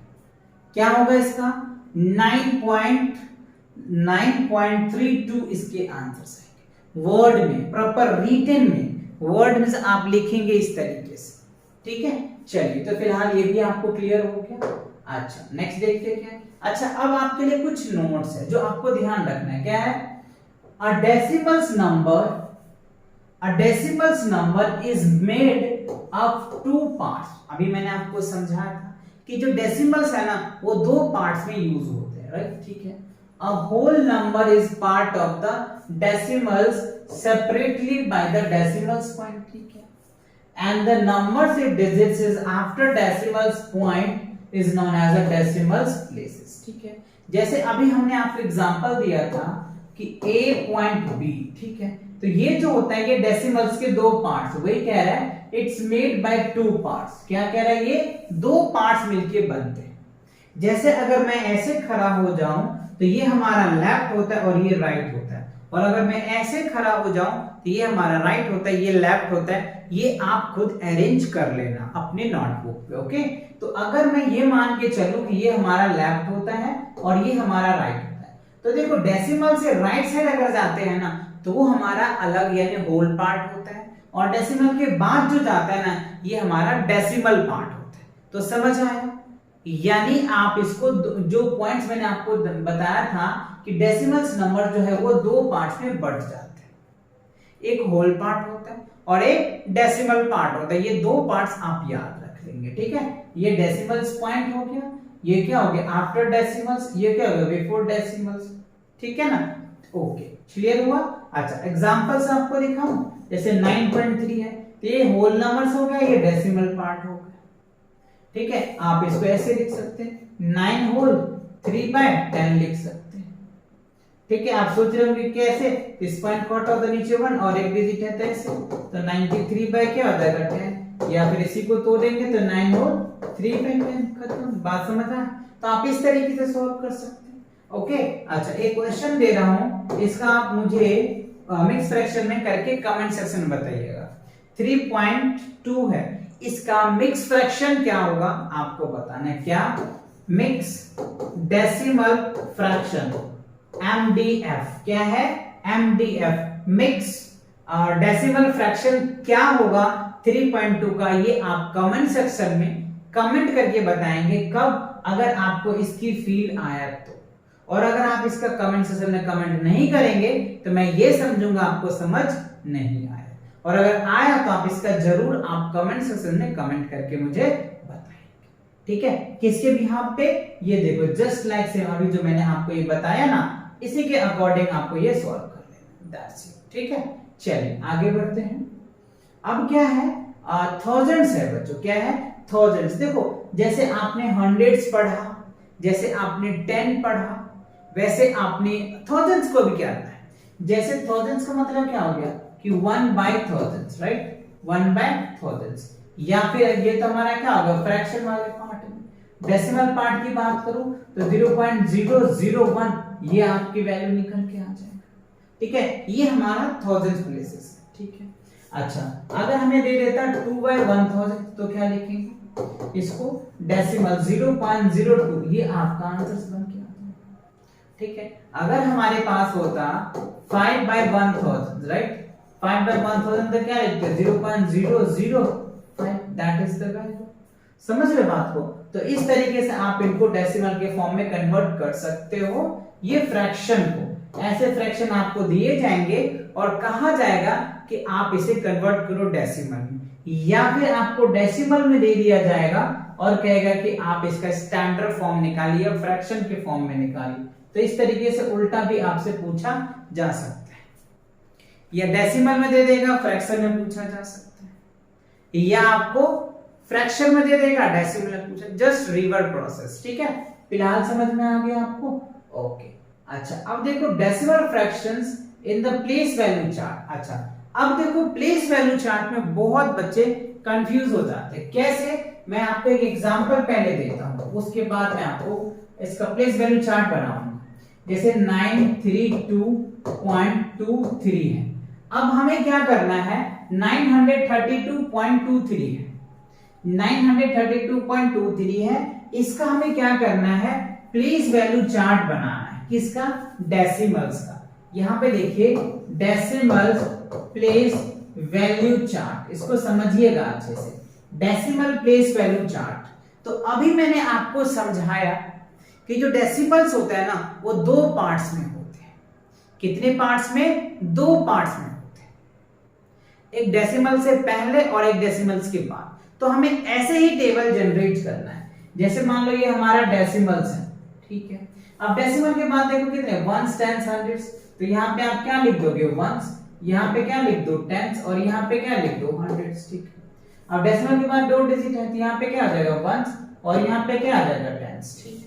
क्या होगा इसका 9.32 इसके आंसर आएंगे वर्ड में, प्रॉपर रिटन में, वर्ड में से आप लिखेंगे इस तरीके से, ठीक है। चलिए तो फिलहाल ये भी आपको क्लियर हो गया। अच्छा नेक्स्ट देखते क्या है। अच्छा अब आपके लिए कुछ नोट्स है जो आपको ध्यान रखना है। क्या है? A decimals number is made of 2 parts. अभी मैंने आपको समझाया था कि जो डेसिमल्स है ना वो 2 पार्ट्स में यूज होते हैं, राइट? ठीक है। A whole number is part of the decimals separately by the decimals point, ठीक है। And the numbers it digits is after decimals point is known as a decimals places, ठीक है। जैसे अभी हमने आपको एग्जांपल दिया था कि A पॉइंट B, ठीक है। तो ये जो होता है ये डेसिमल्स के 2 पार्ट्स, वही कह रहा है इट्स मेड बाय 2 पार्ट्स। क्या कह रहा है? ये 2 पार्ट्स मिलके बनते हैं। जैसे अगर मैं ऐसे खड़ा हो जाऊं तो ये हमारा लेफ्ट होता है और ये राइट होता है, और अगर मैं ऐसे खड़ा हो जाऊं तो ये हमारा राइट होता है, ये लेफ्ट होता है। ये आप खुद अरेंज कर लेना अपने नोटबुक पे, ओके। तो अगर मैं ये मान के चलूं कि ये हमारा लेफ्ट होता है और ये हमारा राइट होता है, तो देखो डेसिमल से राइट साइड अगर जाते हैं ना तो वो हमारा अलग यानी होल पार्ट होता है, और डेसिमल के बाद जो जाता है ना ये हमारा डेसिमल पार्ट होता है। तो समझ आया? यानी आप इसको जो पॉइंट्स मैंने आपको बताया था कि डेसिमल्स नंबर जो है वो 2 पार्ट्स में बंट जाते हैं, एक होल पार्ट होता है और एक डेसिमल पार्ट होता है। ये 2 पार्ट्स आप याद रख लेंगे, ठीक है। ये डेसिमल्स पॉइंट हो गया, ये क्या हो गया आफ्टर डेसिमल्स, ये क्या हो गया बिफोर डेसिमल्स, ठीक है ना। ओके क्लियर हुआ? अच्छा एग्जांपल्स आपको दिखाऊं, जैसे 9.3 है तो ये होल नंबर्स हो गया, ये डेसिमल पार्ट हो गया, ठीक है। आप इसको ऐसे लिख सकते हैं 9 होल 3/10 लिख सकते हैं, ठीक है। आप सोच रहे होंगे कैसे, इस पॉइंट को हटाओ तो नीचे 1 और एक डिजिट है तो ऐसे, तो 93 बाय क्या होता है 10, या फिर इसी को तोड़ेंगे तो 9 होल 3/10 खत्म। बात समझ आए? तो आप इस तरीके से सॉल्व कर सकते हैं, ओके। अच्छा एक क्वेश्चन दे रहा हूं, इसका आप मुझे मिक्स फ्रैक्शन में करके कमेंट सेक्शन में बताइएगा। 3.2 है, इसका मिक्स फ्रैक्शन क्या होगा आपको बताना है। क्या? Mix decimal fraction, MDF। क्या है? MDF मिक्स डेसिमल फ्रैक्शन क्या होगा 3.2 का, ये आप कमेंट सेक्शन में कमेंट करके बताएंगे कब, अगर आपको इसकी फील आया तो। और अगर आप इसका कमेंट सेक्शन में कमेंट नहीं करेंगे तो मैं ये समझूंगा आपको समझ नहीं आया, और अगर आया तो आप इसका जरूर आप कमेंट सेक्शन में कमेंट करके मुझे बताएंगे, ठीक है। किसके बिहाफ पे? ये देखो जस्ट लाइक सेम अभी जो मैंने आपको ये बताया ना, इसी के अकॉर्डिंग आपको ये सॉल्व कर लेना, दैट्स इट, ठीक है। चलिए आगे बढ़ते हैं। अब क्या है? थाउजेंड्स है बच्चों। क्या है? थाउजेंड्स। देखो जैसे आपने हंड्रेड्स पढ़ा, जैसे आपने 10 पढ़ा, वैसे आपने थाउजेंड्स को भी क्या आता है। जैसे थाउजेंड्स का मतलब क्या हो गया कि 1/1000, राइट? 1/1000, या फिर ये तो हमारा क्या होगा फ्रैक्शन वाले पार्ट में। डेसिमल पार्ट की बात करूं तो 0.001 ये आपकी वैल्यू निकल के आ जाएगा, ठीक है। ये हमारा थाउजेंड्स प्लेसेस है, ठीक है। अच्छा अगर हमें दे देता 2/1000 तो क्या लिखेंगे इसको डेसिमल 0.02, ये आपका आंसर बन के आता है, ठीक है। अगर हमारे पास होता 5/1000, राइट? 5/1000 तो क्या लिखते हैं 0.005, दैट इज द वैल्यू। समझ रहे बात को? तो इस तरीके से आप इनको डेसिमल के फॉर्म में कन्वर्ट कर सकते हो। ये फ्रैक्शन को, ऐसे फ्रैक्शन आपको दिए जाएंगे और कहा जाएगा कि आप इसे कन्वर्ट करो डेसिमल में, या फिर आपको डेसिमल में दे दिया जाएगा और कहेगा कि आप इसका स्टैंडर्ड फॉर्म निकालिए, फ्रैक्शन के फॉर्म में निकालिए। तो इस तरीके से उल्टा भी आपसे पूछा जा सकता है, या डेसिमल में दे देगा फ्रैक्शन में पूछा जा सकता है, या आपको फ्रैक्शन में दे देगा डेसिमल में पूछा, जस्ट रिवर्स प्रोसेस, ठीक है। फिलहाल समझ में आ गया आपको? ओके। अच्छा अब देखो decimal fractions in the place value chart. अच्छा अब देखो प्लेस वैल्यू चार्ट में बहुत बच्चे कंफ्यूज हो जाते हैं। कैसे? मैं आपको एक एग्जांपल पहले देता हूं, उसके बाद मैं आपको इसका प्लेस वैल्यू चार्ट बनाऊंगा। जैसे 932.23 है। अब हमें क्या करना है, 932.23 है, 932.23 है, इसका हमें क्या करना है, प्लेस वैल्यू चार्ट बनाना है। किसका? डेसिमल्स का। यहां पे देखिए डेसिमल्स प्लेस वैल्यू चार्ट, इसको समझिएगा अच्छे से, डेसिमल प्लेस वैल्यू चार्ट। तो अभी मैंने आपको समझाया कि जो डेसिमल्स होता है ना, वो दो पार्ट्स में होते हैं। कितने पार्ट्स में? दो पार्ट्स में होते हैं, एक डेसिमल से पहले और एक डेसिमल्स के बाद। तो हमें ऐसे ही टेबल जनरेट करना है। जैसे मान लो ये हमारा डेसिमल्स है, ठीक है। अब डेसिमल के बाद देखो कितने, वंस, टेंस, हंड्रेड्स। तो यहाँ पे आप क्या लिख दोगे, वंस, यहाँ पे क्या लिख दो, टेंस, और यहाँ पे क्या लिख दो, हंड्रेड्स, ठीक है। अब डेसिमल के बाद 2 डिजिट है, तो यहाँ पे क्या आ जाएगा, वंस, और यहाँ पे क्या आ जाएगा, टेंस, ठीक है।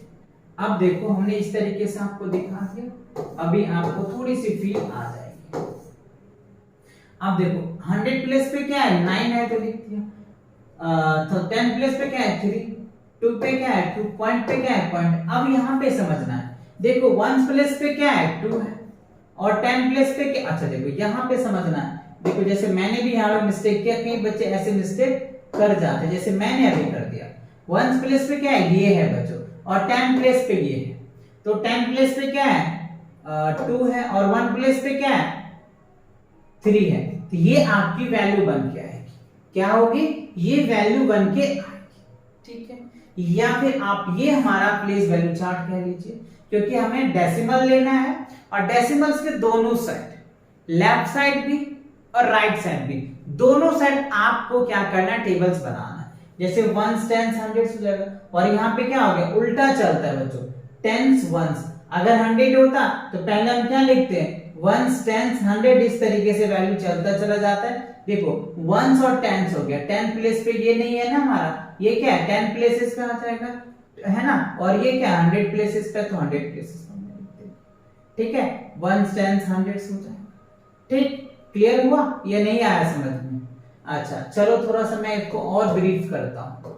अब देखो हमने इस तरीके से आपको दिखा दिया, अभी आपको थोड़ी सी फील आ जाएगी। अब देखो 100 प्लेस पे क्या है, 9 है, तो लिख दिया। तो 10 प्लेस पे क्या है, 3, 2 पे क्या है, 2, पॉइंट पे क्या है, पॉइंट। अब यहाँ पे समझना है, देखो 1 प्लेस पे क्या है, 2 है, और 10 प्लेस पे क्या, अच्छा देखो यहाँ पे समझना है। देखो जैसे मैंने भी यहाँ पे मिस्टेक किया, कई बच्चे ऐसे मिस्टेक कर जाते, जैसे मैंने अभी कर दिया। 1 प्लेस पे क्या है, ये है बच्चों, और 10 प्लेस पे ये है। तो 10 प्लेस पे क्या है, 2 है, और 1 प्लेस पे क्या है, 3 है। तो ये आपकी वैल्यू बन के आएगी, क्या होगी, ये वैल्यू बन के आएगी, ठीक है। या फिर आप ये हमारा प्लेस वैल्यू चार्ट कह लीजिए, क्योंकि हमें डेसिमल लेना है, और डेसिमल्स के दोनों साइड, लेफ्ट साइड भी और राइट साइड भी, दोनों साइड आपको क्या करना है, टेबल्स बनाना है। जैसे वंस, टेंस, हंड्रेड्स हो जाएगा, और यहाँ पे क्या हो गया, उल्टा चलता है बच्चों, टेंस वंस। अगर 100 होता तो पहले हम क्या लिखते हैं, वंस, टेंस, 100, इस तरीके से वैल्यू चलता चला जाता है। देखो वंस और टेंस हो गया, 10 प्लेस पे ये नहीं है ना हमारा, ये क्या है, 10 प्लेसेस पे आ जाएगा, है ना, और ये क्या 100 प्लेसेस पे, तो 100 प्लेसेस पे, ठीक है। वंस, टेंस, हंड्रेड्स हो जाएगा, ठीक। क्लियर हुआ, ये नहीं आया समझ में? अच्छा चलो थोड़ा सा मैं इसको और ब्रीफ करता हूं।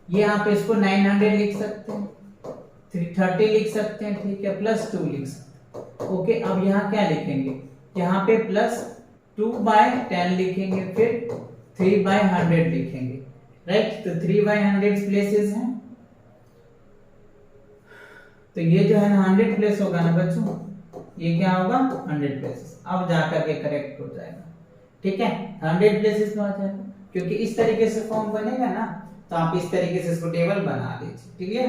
ये यहाँ पे इसको 900 लिख सकते हैं, 330 लिख सकते हैं, ठीक है, प्लस 2 लिख सकते हैं, ओके। अब यहाँ क्या लिखेंगे, यहाँ पे प्लस 2/10 लिखेंगे, फिर 3/100 लिखेंगे, राइट। तो 3/100 प्लेसेस हैं, तो ये जो है ना 100 प्लेस होगा ना बच्चों, ये क्या होगा, 100 प्लेसेस। अब जाकर के करेक्ट हो जाएगा, ठीक है, 100 प्लेसेस में आ जाएगा, क्योंकि इस तरीके से फॉर्म बनेगा ना, तो आप इस तरीके से इसको टेबल बना लीजिए, ठीक है,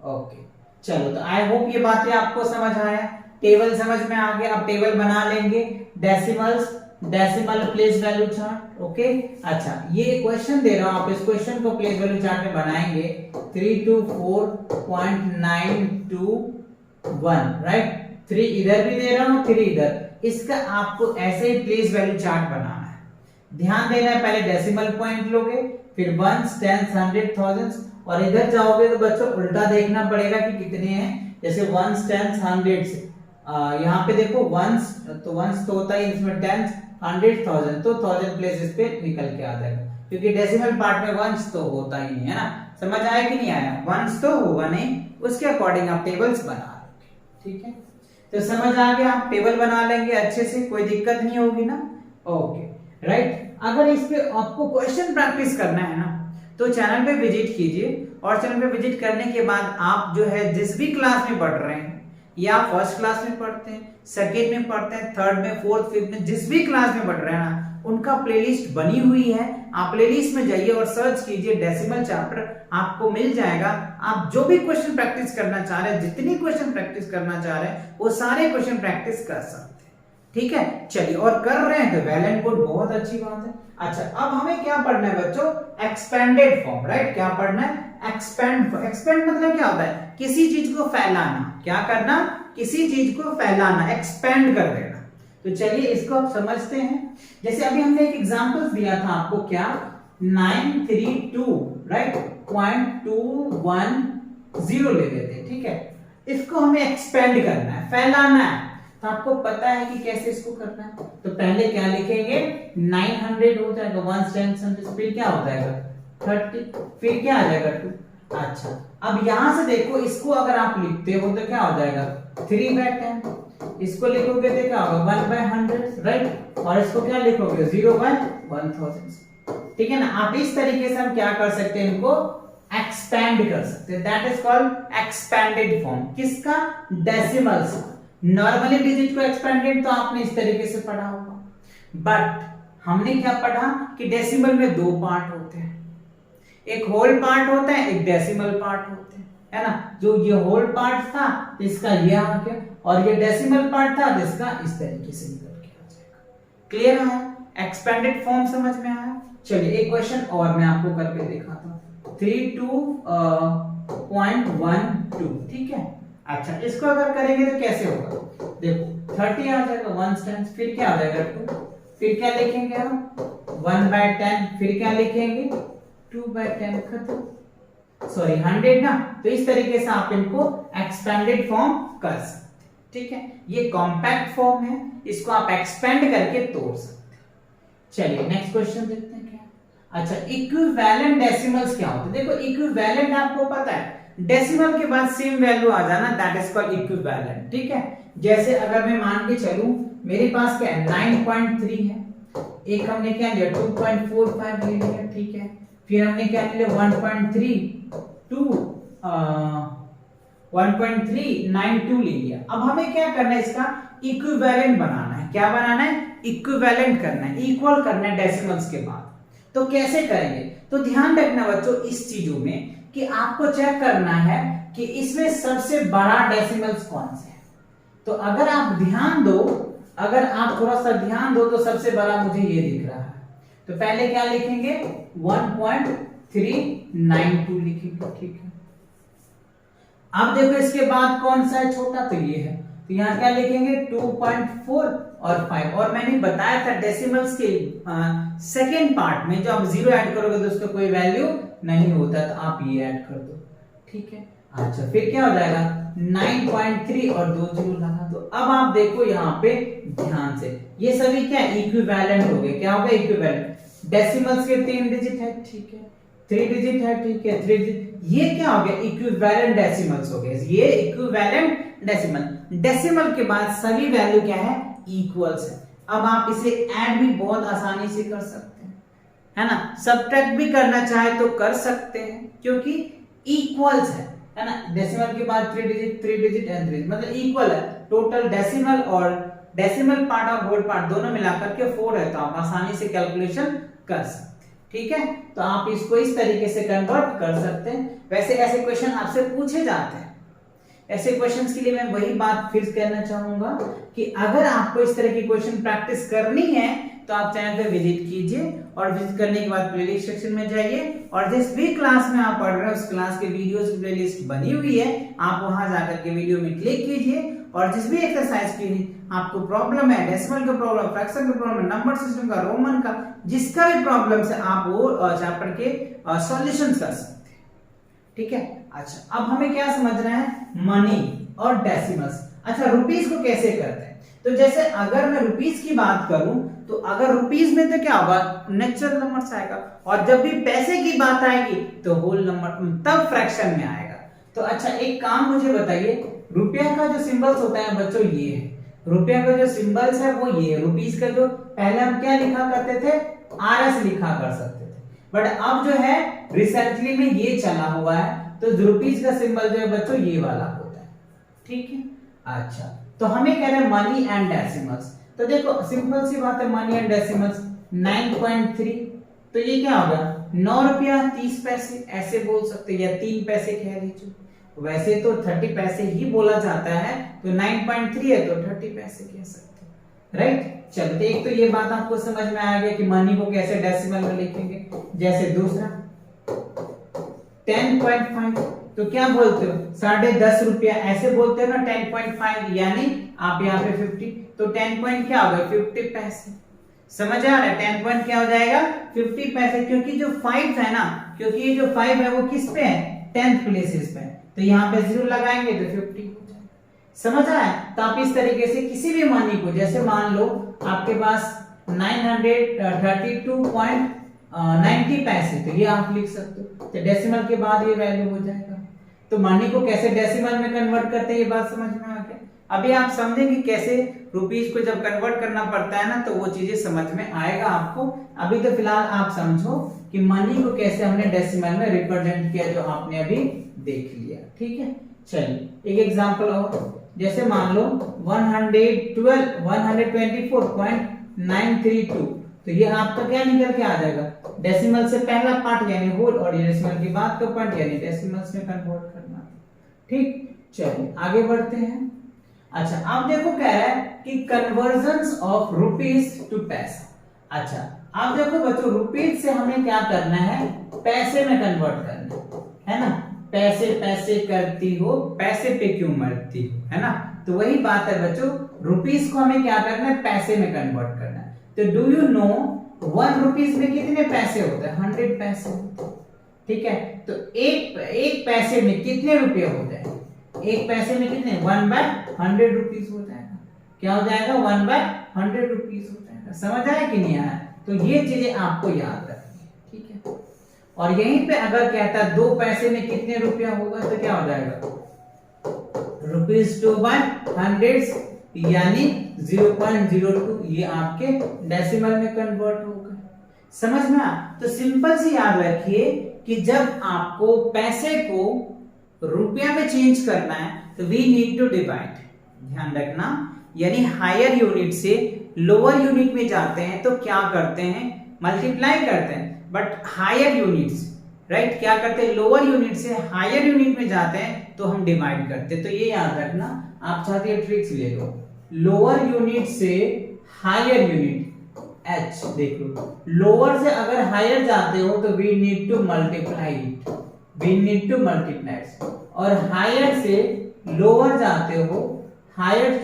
ओके। चलो तो आई होप ये बातें आपको समझ आया, टेबल समझ में आ गया। अब टेबल बना लेंगे, decimals, decimal place value chart, okay. अच्छा ये क्वेश्चन दे रहा हूं, आप इस क्वेश्चन को प्लेस वैल्यू चार्ट में बनाएंगे, 324.921, राइट। 3 इधर भी दे रहा हूं, 3 इधर, इसका आपको ऐसे ही प्लेस वैल्यू चार्ट बनाना है। ध्यान देना है, पहले डेसिमल पॉइंट लोगे, फिर वंस, टेंस, हंड्रेड, थाउजेंड्स, और इधर जाओगे तो बच्चों उल्टा देखना पड़ेगा कि कितने हैं। जैसे वंस, टेंस, हंड्रेड्स, यहाँ पे देखो वंस, तो वंस तो होता है इसमें, टेंस, हंड्रेड, थाउजेंड, तो 1000 प्लेसेस पे निकल के आ जाएगा, क्योंकि डेसिमल पार्ट में वंस तो होता ही नहीं है ना। समझ आया कि नहीं आया, वंस तो होगा नहीं, उसके अकॉर्डिंग आप टेबल्स बना लोगे, ठीक है। तो समझ आ गया, आप टेबल बना लेंगे अच्छे से, कोई दिक्कत नहीं होगी ना, ओके, राइट। अगर इस पे आपको क्वेश्चन प्रैक्टिस करना है ना, तो चैनल पे विजिट कीजिए, और चैनल पे विजिट करने के बाद आप जो है जिस भी क्लास में पढ़ रहे हैं, या फर्स्ट क्लास में पढ़ते हैं, सेकेंड में पढ़ते हैं, थर्ड में, फोर्थ, फिफ्थ में, जिस भी क्लास में पढ़ रहे हैं ना, उनका प्लेलिस्ट बनी हुई है। आप प्लेलिस्ट में जाइए और सर्च कीजिए डेसिमल चैप्टर, आपको मिल जाएगा। आप जो भी क्वेश्चन प्रैक्टिस करना चाह रहे हैं, जितनी क्वेश्चन प्रैक्टिस करना चाह रहे हैं, वो सारे क्वेश्चन प्रैक्टिस कर सकते हैं, ठीक है। चलिए, और कर रहे हैं तो वेल एंड गुड, बहुत अच्छी बात है। अच्छा अब हमें क्या पढ़ना है बच्चों, एक्सपेंडेड फॉर्म, राइट। क्या पढ़ना है, एक्सपेंड। एक्सपेंड मतलब क्या होता है, किसी चीज को फैलाना, क्या करना, किसी चीज को फैलाना, एक्सपेंड कर देना। तो चलिए इसको आप समझते हैं। जैसे अभी हमने एक एग्जांपल दिया था आपको, क्या, 932, राइट, 0.210 ले लेते हैं, ठीक है। इसको हमें एक्सपेंड करना है, फैलाना है। तो आपको पता है कि कैसे इसको करना है। तो पहले क्या लिखेंगे, 900 हो जाएगा 1 टाइम्स 100, फिर क्या हो जाएगा 30, फिर क्या आ जाएगा 2। अच्छा, अब यहां से देखो, इसको अगर आप लिखते हो तो क्या हो जाएगा 3/10, इसको लिखोगे तो क्या होगा 1/100, राइट, और इसको क्या लिखोगे 0/1000। ठीक है ना। आप इस तरीके से हम क्या कर सकते हैं, इनको एक्सपेंड कर सकते हैं, that is called expanded form. किसका, डेसिमल्स। नॉर्मली डिजिट को एक्सपेंडेड तो आपने इस तरीके से पढ़ा होगा, बट हमने क्या पढ़ा कि डेसिमल में दो पार्ट होते हैं, एक होल पार्ट होता है, एक डेसिमल पार्ट होते हैं, है ना। जो ये होल पार्ट था इसका ये आ गया, और ये डेसिमल पार्ट था जिसका इस तरीके से निकल के आ जाएगा। क्लियर है, एक्सपेंडेड फॉर्म समझ में आया। चलिए एक क्वेश्चन और मैं आपको करके दिखाता हूँ, 32.12, ठीक है। अच्छा, इसको अगर करेंगे तो कैसे होगा, देखो 30 आ जाएगा 1 टाइम्स, फिर क्या आ जाएगा 2, फिर क्या लिखेंगे हम 1/10, फिर क्या लिखेंगे 2/10, खत्म, सॉरी 100 ना। तो इस तरीके से आप इनको एक्सपेंडेड फॉर्म कर सकते, ठीक है। ये कॉम्पैक्ट फॉर्म है, इसको आप एक्सपेंड करके तोड़ सकते। चलिए नेक्स्ट क्वेश्चन देखते हैं क्या। अच्छा, इक्विवेलेंट डेसिमल्स क्या होते हैं। देखो इक्विवेलेंट आपको पता है, डेसिमल के बाद सेम वैल्यू आ जाना, दैट इज कॉल्ड इक्विवेलेंट, ठीक है। जैसे अगर मैं मान के चलूं मेरे पास क्या है 9.3 है, एक हमने क्या लिया 2.45 ले लिया, ठीक है, फिर हमने क्या लिया 1.392 ले लिया। अब हमें क्या करना है, इसका इक्विवेलेंट बनाना है। क्या बनाना है, इक्विवेलेंट करना है, इक्वल करना है डेसिमल्स के बाद। तो कैसे करेंगे, तो ध्यान रखना बच्चों इस चीजों में कि आपको चेक करना है कि इसमें सबसे बड़ा डेसिमल्स कौन से है। तो अगर आप ध्यान दो, अगर आप थोड़ा सा ध्यान दो, तो सबसे बड़ा मुझे ये दिख रहा है। तो पहले क्या लिखेंगे 1.392 लिखेंगे, ठीक है। अब देखो इसके बाद कौन सा है छोटा, तो ये है, तो यहाँ क्या लिखेंगे 2.4 और 5। और मैंने बताया था डेसिमल्स के सेकेंड पार्ट में जो आप जीरो ऐड करोगे तो उसका कोई वैल्यू नहीं होता, तो आप ये ऐड कर दो, ठीक है। अच्छा, फिर क्या हो जाएगा 9.3 और 2 जीरो लगा दो। अब आप देखो यहाँ पे ध्यान से, ये सभी क्या इक्विवेलेंट हो गए। क्या हो गया इक्विवेलेंट, डेसिमल्स के 3 डिजिट है, ठीक है, 3 डिजिट है, ठीक है, 3 डिजिट। ये क्या हो गया इक्विवेलेंट डेसिमल्स हो गए, ये इक्विवेलेंट डेसिमल। डेसिमल के बाद सभी वैल्यू क्या है इक्वल्स है। अब आप इसे ऐड भी बहुत आसानी से कर सकते हैं, है ना, सब्ट्रैक्ट भी करना चाहे तो कर सकते हैं, क्योंकि इक्वल्स है ना। डेसिमल के बाद 3 डिजिट 3 डिजिट एंड 3 मतलब इक्वल है। टोटल डेसिमल और डेसिमल पार्ट और होल पार्ट दोनों मिलाकर के 4 है, तो आप आसानी से कैलकुलेशन कर सकते हैं, ठीक है। तो आप इसको इस तरीके से कन्वर्ट कर सकते हैं। वैसे ऐसे क्वेश्चन आपसे पूछे जाते हैं, ऐसे क्वेश्चंस के लिए मैं वही बात फिर कहना चाहूंगा कि अगर आपको इस तरह की क्वेश्चन प्रैक्टिस करनी है तो आप चैनल पे विजिट कीजिए, और विजिट करने के बाद प्लेलिस्ट सेक्शन में जाइए, और जिस भी क्लास में आप पढ़ रहे हैं उस क्लास के वीडियोस की प्लेलिस्ट बनी हुई है, आप वहां जाकर के वीडियो में क्लिक कीजिए, और जिस भी एक्सरसाइज की आपको प्रॉब्लम है, डेसिमल का प्रॉब्लम, फ्रैक्शन का प्रॉब्लम, नंबर सिस्टम का, रोमन का, जिसका भी प्रॉब्लम है आप वो चैप्टर के सॉल्यूशंस कर सकते हैं, ठीक है। अच्छा, अब हमें क्या समझना है, मनी और डेसिमल्स। अच्छा, रुपीस को कैसे करते हैं, तो जैसे अगर मैं रुपीस की बात करूं तो अगर रुपीस में तो क्या होगा नेचुरल नंबर्स आएगा, और जब भी पैसे की बात आएगी तो होल नंबर, तब फ्रैक्शन में आएगा। तो अच्छा एक काम मुझे बताइए, रुपया का जो सिंबल्स होता है बच्चों ये है, रुपया का जो सिंबल्स है वो ये है। रुपीस का जो पहले हम क्या लिखा करते थे RS लिखा कर सकते थे, बट अब जो है रिसेंटली में ये चला हुआ है, तो रुपीस का सिंबल जो है बच्चों ये वाला होता है, ठीक है। अच्छा, तो हमें कह रहे हैं मनी एंड डेसिमल्स। तो देखो सिंपल सी बात है, मनी एंड डेसिमल्स 9.3, तो ये क्या होगा 9 रुपया 30 पैसे ऐसे बोल सकते हैं, या 3 पैसे कह लीजिए। वैसे तो 30 पैसे ही बोला जाता है, तो 9.3 है तो 30 पैसे कह सकते हैं, राइट। चलो, तो एक तो ये बात आपको समझ में आ गया कि मनी को कैसे डेसिमल में लिखेंगे। जैसे दूसरा 10.5, तो क्या बोलते हो 10.5 रुपया ऐसे बोलते हो ना, 10.5 यानी आप यहाँ पे 50, तो 10 पॉइंट क्या होगा 50 पैसे। समझ आ रहा है, 10 पॉइंट क्या हो जाएगा 50 पैसे, क्योंकि जो 5 है ना, क्योंकि ये जो 5 है वो किस पे है 10th प्लेसेस पे, तो यहाँ पे 0 लगाएंगे तो 50 हो जाएगा। समझ आया? तो आप इस तरीके से किसी भी मनी को, जैसे मान लो आपके पास 932.90 पैसे, तो ये आप लिख सकते हो, तो डेसिमल के बाद ये वैल्यू हो जाएगा। तो मनी को कैसे डेसिमल में कन्वर्ट करते हैं, ये बात समझ में आ गया। अभी आप समझेंगे कैसे रुपीस को जब कन्वर्ट करना पड़ता है ना, तो वो चीजें समझ में आएगा आपको। अभी तो फिलहाल आप समझो कि मनी को कैसे हमने डेसिमल में रिप्रेजेंट किया, जो आपने अभी देख लिया। ठीक है, चलिए एक एग्जांपल और, जैसे मान लो 124.932, तो ये आपका क्या निकल के आ जाएगा, डेसिमल से पहला पार्ट यानी होल, और ये डेसिमल के बाद का पॉइंट यानी डेसिमल्स में कन्वर्ट करना। ठीक, चलिए आगे बढ़ते हैं। अच्छा, आप देखो क्या है कि कन्वर्जन ऑफ रुपीस टू पैसा। अच्छा, आप देखो बच्चों, रुपीस से हमें क्या करना है, पैसे में कन्वर्ट करना है ना। पैसे पैसे करती हो, पैसे पे क्यों मरती हो, है ना। तो वही बात है बच्चों, रुपीस को हमें क्या करना है, पैसे में कन्वर्ट करना है। तो डू यू नो 1 रुपीस में कितने पैसे होते हैं, 100 पैसे होते हैं। ठीक है, तो एक पैसे में कितने रुपए होते हैं, एक पैसे में कितने, 1/100 रुपीस हो जाएगा। क्या हो जाएगा, 1/100 रुपीस हो जाएगा। समझ आया कि नहीं आया? तो ये चीजें आपको याद रखनी है। ठीक है, और यहीं पे अगर कहता है 2 पैसे में कितने रुपया होगा, तो क्या हो जाएगा, ₹2/100 यानी 0.02, ये आपके डेसिमल में कन्वर्ट होगा। समझ में आ? तो सिंपल से याद रखिए कि जब आपको पैसे को रुपया में चेंज करना है, तो वी नीड टू डिवाइड। ध्यान रखना, यानी हायर यूनिट से लोअर यूनिट में जाते हैं तो क्या करते हैं, मल्टीप्लाई करते हैं। बट हायर यूनिट्स, राइट, क्या करते हैं, लोअर यूनिट से हायर यूनिट में जाते हैं तो हम डिवाइड करते हैं। तो ये याद रखना, आप चाहते हैं ट्रिक्स ले लो, लोअर यूनिट से हायर यूनिट, एच देख लो, लोअर से अगर हायर जाते हो तो we need to multiply it, we need to multiply. और हायर से लोअर जाते हो, हायर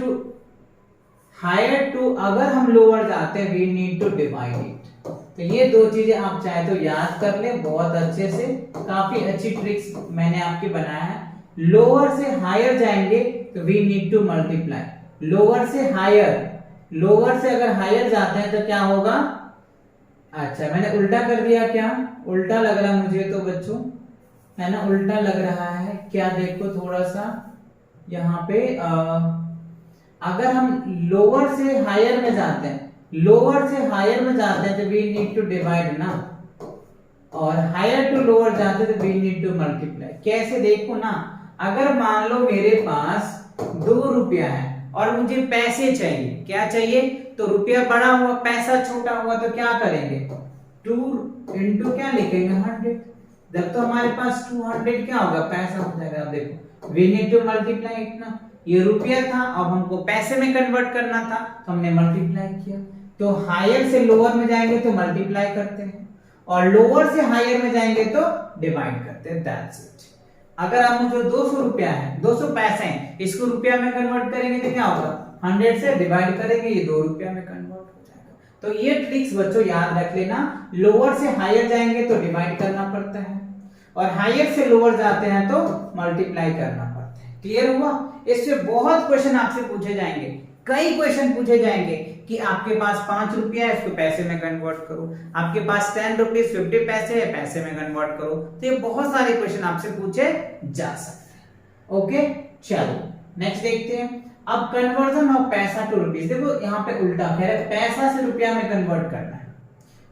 टू अगर हम लोअर जाते हैं, we need to divide it. तो ये दो चीजें आप चाहे तो याद कर ले बहुत अच्छे से, काफी अच्छी ट्रिक्स मैंने आपकी बनाया है। लोअर से हायर जाएंगे तो we need to multiply, lower से हायर, लोअर से अगर हायर जाते हैं तो क्या होगा, अच्छा मैंने उल्टा कर दिया, क्या उल्टा लग रहा मुझे तो बच्चों, है ना, उल्टा लग रहा है क्या, देखो थोड़ा सा यहाँ पे अगर हम लोअर से हायर में जाते हैं, लोअर से हायर में जाते हैं तो वी नीड टू डिवाइड ना, और हायर टू लोअर जाते हैं तो वी नीड टू मल्टीप्लाई। कैसे, देखो ना, अगर मान लो मेरे पास 2 रुपया है और मुझे पैसे चाहिए, क्या चाहिए, तो रुपया बड़ा हुआ पैसा छोटा हुआ, तो क्या करेंगे, 2 इंटू क्या लिखेंगे, 100। जब तो हमारे पास 200 क्या होगा, पैसा हो जाएगा। अब देखो वी नीड टू मल्टीप्लाई इतना, ये रुपया था, अब हमको पैसे में कन्वर्ट करना था तो हमने मल्टीप्लाई किया। तो हायर से लोअर में जाएंगे तो मल्टीप्लाई करते हैं, और लोअर से हायर में जाएंगे तो डिवाइड करते हैं, दैट्स इट। अगर आप मुझे 200 रुपया है, 200 पैसे हैं, इसको रुपया में कन्वर्ट करेंगे तो क्या होगा, 100 से डिवाइड करेंगे, ये 2 रुपया में कन्वर्ट हो जाएगा। तो ये ट्रिक्स बच्चों याद रख लेना, लोअर से हायर जाएंगे तो डिवाइड करना पड़ता है, और हायर से लोअर जाते हैं तो मल्टीप्लाई करना पड़ता है। क्लियर हुआ? इससे बहुत क्वेश्चन आपसे पूछे जाएंगे, कई क्वेश्चन पूछे जाएंगे कि आपके पास 5 रुपया है, इसको पैसे में कन्वर्ट करो, आपके पास 10 रुपीज 50 पैसे है, पैसे में कन्वर्ट करो। तो ये बहुत सारे क्वेश्चन आपसे पूछे जा सकते हैं। ओके, चलो नेक्स्ट देखते हैं। अब कन्वर्जन ऑफ पैसा टू रुपीज, देखो यहाँ पे उल्टा कह रहे, पैसा से रुपया में कन्वर्ट करना है।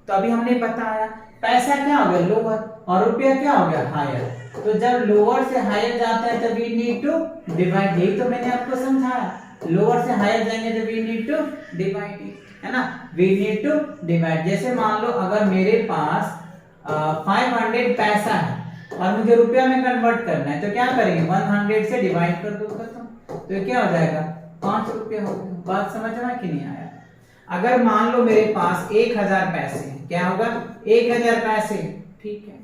तो अभी हमने बताया पैसा क्या हो गया, लोअर, और रुपया क्या हो गया, हायर। तो जब लोअर से हायर जाता है तो वी नीड टू डिवाइड, यही तो मैंने आपको समझाया, लोअर से हायर जाएंगे तो we need to divide it, है ना, वी नीड टू डिवाइड। जैसे मान लो अगर मेरे पास 500 पैसा है और मुझे रुपया में कन्वर्ट करना है, तो क्या करेंगे, 100 से डिवाइड कर दो, खत्म। तो क्या हो जाएगा, 5 रुपया हो गया। बात समझ में कि नहीं आया? अगर मान लो मेरे पास 1000 पैसे हैं, क्या होगा, 1000 पैसे, ठीक है,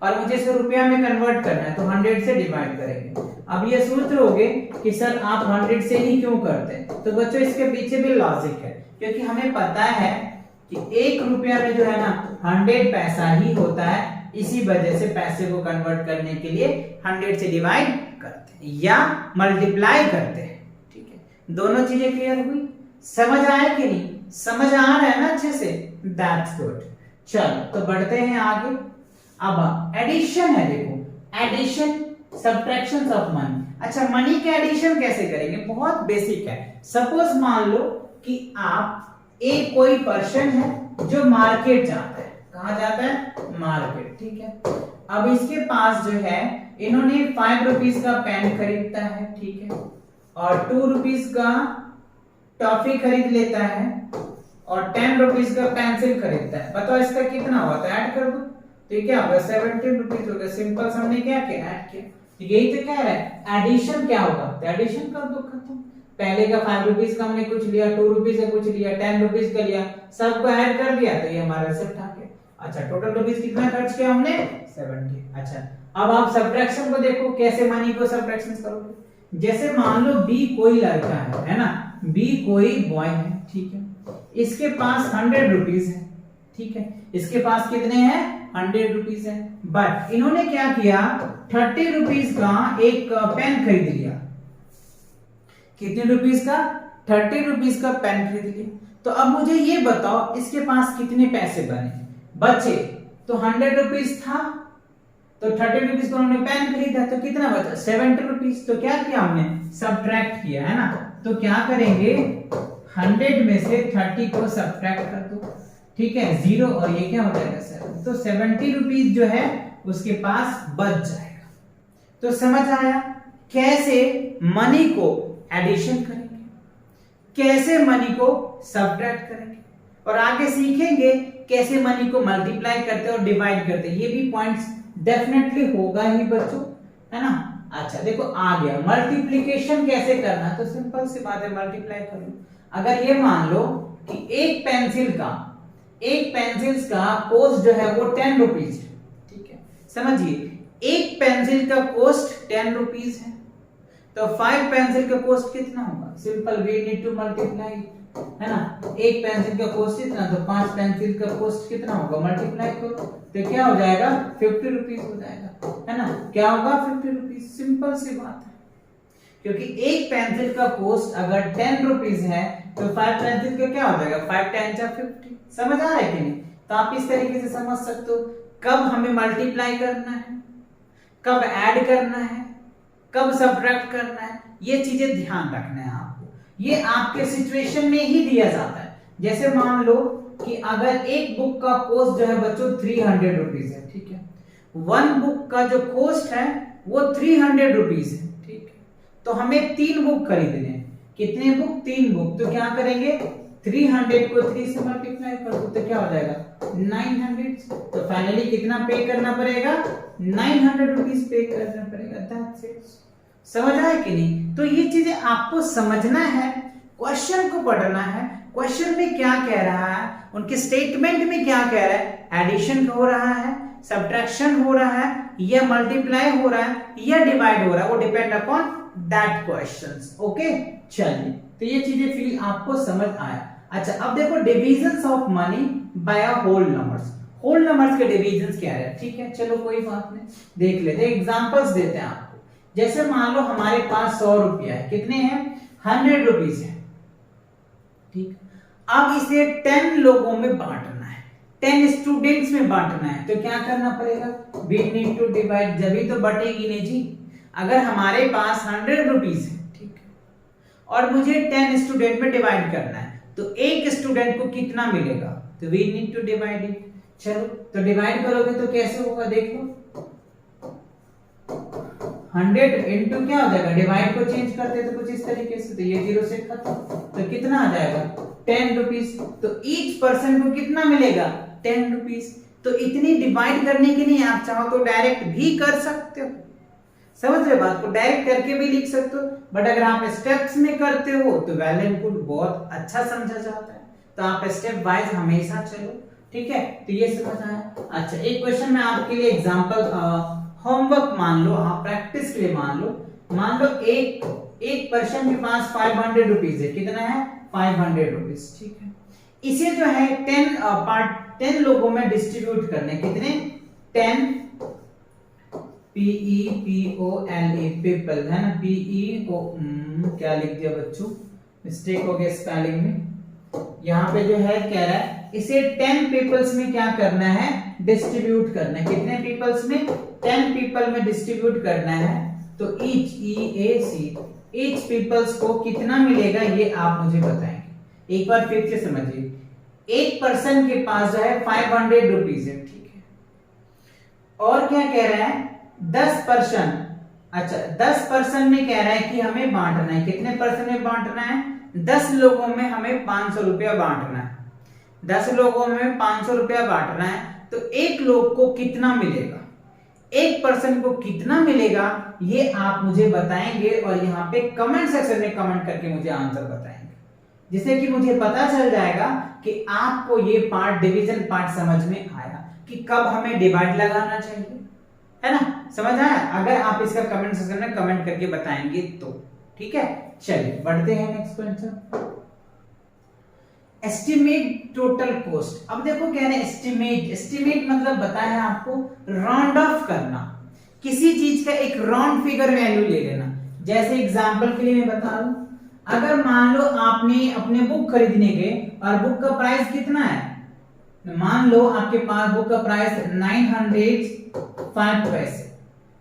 और मुझे इसको रुपया में कन्वर्ट करना है तो 100 से डिवाइड करेंगे। अब ये सोच रहोगे कि सर आप 100 से ही क्यों करते हैं, तो बच्चों इसके पीछे भी लॉजिक है, क्योंकि हमें पता है कि 1 रुपया में जो है ना 100 पैसा ही होता है, इसी वजह से पैसे को कन्वर्ट करने के लिए 100 से डिवाइड करते हैं या मल्टीप्लाई करते हैं। दोनों चीजें क्लियर हुई? समझ आया कि नहीं? समझ आ रहा है ना अच्छे से? That's good. चलो तो बढ़ते हैं आगे। अब एडिशन है, देखो एडिशन सब्ट्रैक्शन ऑफ मनी। अच्छा, मनी के एडिशन कैसे करेंगे? बहुत बेसिक है। सपोज मान लो कि आप एक कोई पर्सन है जो मार्केट जाता है। कहां जाता है? मार्केट, ठीक है। अब इसके पास जो है, इन्होंने 5 रुपीज का पेन खरीदता है, ठीक है, और 2 रुपीज का टॉफी खरीद लेता है और 10 रुपीज का पेंसिल खरीदता है। बताओ इसका कितना हुआ? तो ऐड कर दो, तो ये क्या होगा? 17 रुपीज हो गया। सिंपल सा हमने क्या किया? ऐड किया। तो यही तो कह रहा है एडिशन क्या होगा? तो एडिशन कर दो, खत्म। पहले का 5 रुपीज का हमने कुछ लिया, 2 रुपीज का कुछ लिया, 10 रुपीज का लिया, सबको ऐड कर दिया, तो ये हमारा रिसिप्ट आ गया। अच्छा, टोटल रुपीज कितना खर्च किया हमने? 70। अच्छा, अब आप सब्ट्रैक्शन को देखो, कैसे मनी को सब्ट्रैक्शन करोगे। जैसे मान लो बी कोई लड़का है ना, बी कोई बॉय है, ठीक है, इसके पास 100 रुपीज है, ठीक है, इसके पास कितने हैं? 100 रुपीज है। बट इन्होंने क्या किया? 30 रुपीज का एक पेन खरीद लिया। कितने रुपीज का? 30 रुपीज का पेन खरीद लिया। तो अब मुझे ये बताओ इसके पास कितने पैसे बचे? तो 100 रुपीज था, तो 30 रुपीज का उन्होंने पेन खरीदा, तो कितना बचा? 70 रुपीज। तो क्या किया हमने? सब्ट्रैक्ट किया, है ना। तो क्या करेंगे? 100 में से 30 को सब्ट्रैक्ट कर दो, ठीक है, 0, और ये क्या हो जाएगा? 7। तो 70 रुपीज जो है उसके पास बच जाएगा। तो समझ आया कैसे मनी को एडिशन करेंगे, कैसे मनी को सब्ट्रैक्ट करेंगे, और आगे सीखेंगे कैसे मनी को मल्टीप्लाई करते और डिवाइड करते। ये भी पॉइंट्स डेफिनेटली होगा ही बच्चों, है ना। अच्छा देखो, आ गया मल्टीप्लिकेशन कैसे करना। तो सिंपल सी बात है, मल्टीप्लाई कर लो। अगर ये मान लो कि एक पेंसिल का कॉस्ट जो है वो 10 रुपीज है, ठीक है, समझिए एक पेंसिल का कॉस्ट 10 रुपीज है, तो 5 पेंसिल का कॉस्ट कितना होगा? Simple, we need to multiply, है ना। एक पेंसिल का कॉस्ट कितना, तो 5 पेंसिल का कॉस्ट कितना होगा? मल्टीप्लाई करो, तो क्या हो जाएगा? 50 रुपीज हो जाएगा, है ना। क्या होगा? 50 रुपीज। सिंपल सी बात है, क्योंकि एक पेंसिल का कॉस्ट अगर 10 रुपीज है तो 5 पेंसिल का क्या हो जाएगा? 5 10 जा 50। समझ आ रहा है कि नहीं? तो आप इस तरीके से समझ सकते हो कब हमें मल्टीप्लाई करना है, कब ऐड करना है, कब सब्ट्रैक्ट करना है। ये चीजें ध्यान रखना है आपको। ये आपके सिचुएशन में ही दिया जाता है। जैसे मान लो कि अगर एक बुक का कॉस्ट जो है बच्चों 300 रुपीज है, ठीक है, 1 बुक का जो कॉस्ट है वो 300 रुपीज है, ठीक है, तो हमें 3 बुक खरीदने हैं। कितने बुक? 3 बुक। तो क्या करेंगे? 300 को 3 से मल्टीप्लाई कर दो, तो क्या हो जाएगा? 900। तो फाइनली कितना पे करना पड़ेगा? 900 रुपीज पे करना पड़ेगा। That's it. समझ आया कि नहीं? तो ये चीजें आपको समझना है, क्वेश्चन को पढ़ना है। क्वेश्चन में क्या कह रहा है, उनके स्टेटमेंट में क्या कह रहा है, एडिशन हो रहा है, सब्ट्रैक्शन हो रहा है, या मल्टीप्लाई हो रहा है, या डिवाइड हो रहा है, वो depend upon that questions. Okay, चलिए, तो ये चीजें फील आपको समझ आया। अच्छा, अब देखो divisions of money by whole numbers. Whole numbers के डिविजन्स क्या है, ठीक है, चलो कोई बात नहीं, देख लेते हैं, एग्जांपल्स देते हैं आपको। जैसे मान लो हमारे पास 100 रुपया है, कितने हैं? 100 रुपीज है, ठीक। अब इसे 10 लोगों में बांटना है, 10 स्टूडेंट्स में बांटना है, तो क्या करना पड़ेगा? वी नीड टू डिवाइड, जब तो बटेगी नहीं जी। अगर हमारे पास 100 रुपीज है, ठीक है, और मुझे 10 स्टूडेंट में डिवाइड करना है, तो एक स्टूडेंट को कितना मिलेगा? तो we need to divide it. चलो, तो डिवाइड करोगे तो कैसे होगा? देख लो, 100 इंटू क्या हो जाएगा? डिवाइड को चेंज करते तो कुछ इस तरीके से, तो ये 0 से खत्म, तो कितना आ जाएगा? 10 रुपीज। तो ईच पर्सन को कितना मिलेगा? 10 रुपीज। तो इतनी डिवाइड करने के लिए आप चाहो तो डायरेक्ट भी कर सकते हो, समझ रहे बात को, डायरेक्ट करके भी लिख सकते हो, बट अगर आप स्टेप्स में करते हो तो वेल एंड गुड, बहुत अच्छा समझा जाता है। तो आप स्टेप वाइज हमेशा चलो, ठीक है। तो ये समझ आया। अच्छा, एक क्वेश्चन मैं आपके लिए एग्जांपल होमवर्क मान लो, आप प्रैक्टिस के लिए मान लो एक पर्सन के पास 500 रुपीज है। कितना है? 500 रुपीज, ठीक है। इसे जो है 10 लोगों में डिस्ट्रीब्यूट करने, कितने? 10 PEOPLE पीपल, है ना, PEO क्या लिख दिया बच्चों? मिस्टेक हो गया स्पेलिंग में। यहाँ पे जो है कह रहा है इसे 10 पीपल्स में क्या करना है, डिस्ट्रीब्यूट करना है। कितने पीपल्स में, 10 पीपल में डिस्ट्रीब्यूट करना है। तो ईच ईच पीपल्स को कितना मिलेगा ये आप मुझे बताएंगे। एक बार फिर से समझिए, एक पर्सन के पास जो है 500 रुपीज है, ठीक है। और क्या कह रहा है, 10%, अच्छा 10% में कह रहा है कि हमें बांटना है। कितने पर्सन में बांटना है, 10 लोगों में हमें 500 रुपया बांटना है। 10 लोगों में 500 रुपया बांटना है, तो एक लोग को कितना मिलेगा, एक पर्सन को कितना मिलेगा ये आप मुझे बताएंगे और यहाँ पे कमेंट सेक्शन में कमेंट करके मुझे आंसर बताएंगे, जिससे कि मुझे पता चल जाएगा कि आपको ये पार्ट, डिवीजन पार्ट समझ में आया कि कब हमें डिवाइड लगाना चाहिए, है ना, समझ आया। अगर आप इसका कमेंट सेक्शन में कमेंट करके बताएंगे तो ठीक है। चलिए बढ़ते हैं next question. Estimate total cost. अब देखो कह रहे हैं एस्टिमेट मतलब बताया आपको राउंड ऑफ करना, किसी चीज का एक राउंड फिगर वैल्यू ले लेना। जैसे एग्जांपल के लिए मैं बता दूं, अगर मान लो आपने अपने बुक खरीदने गए और बुक का प्राइस कितना है, मान लो आपके पास बुक का प्राइस 905 पैसे,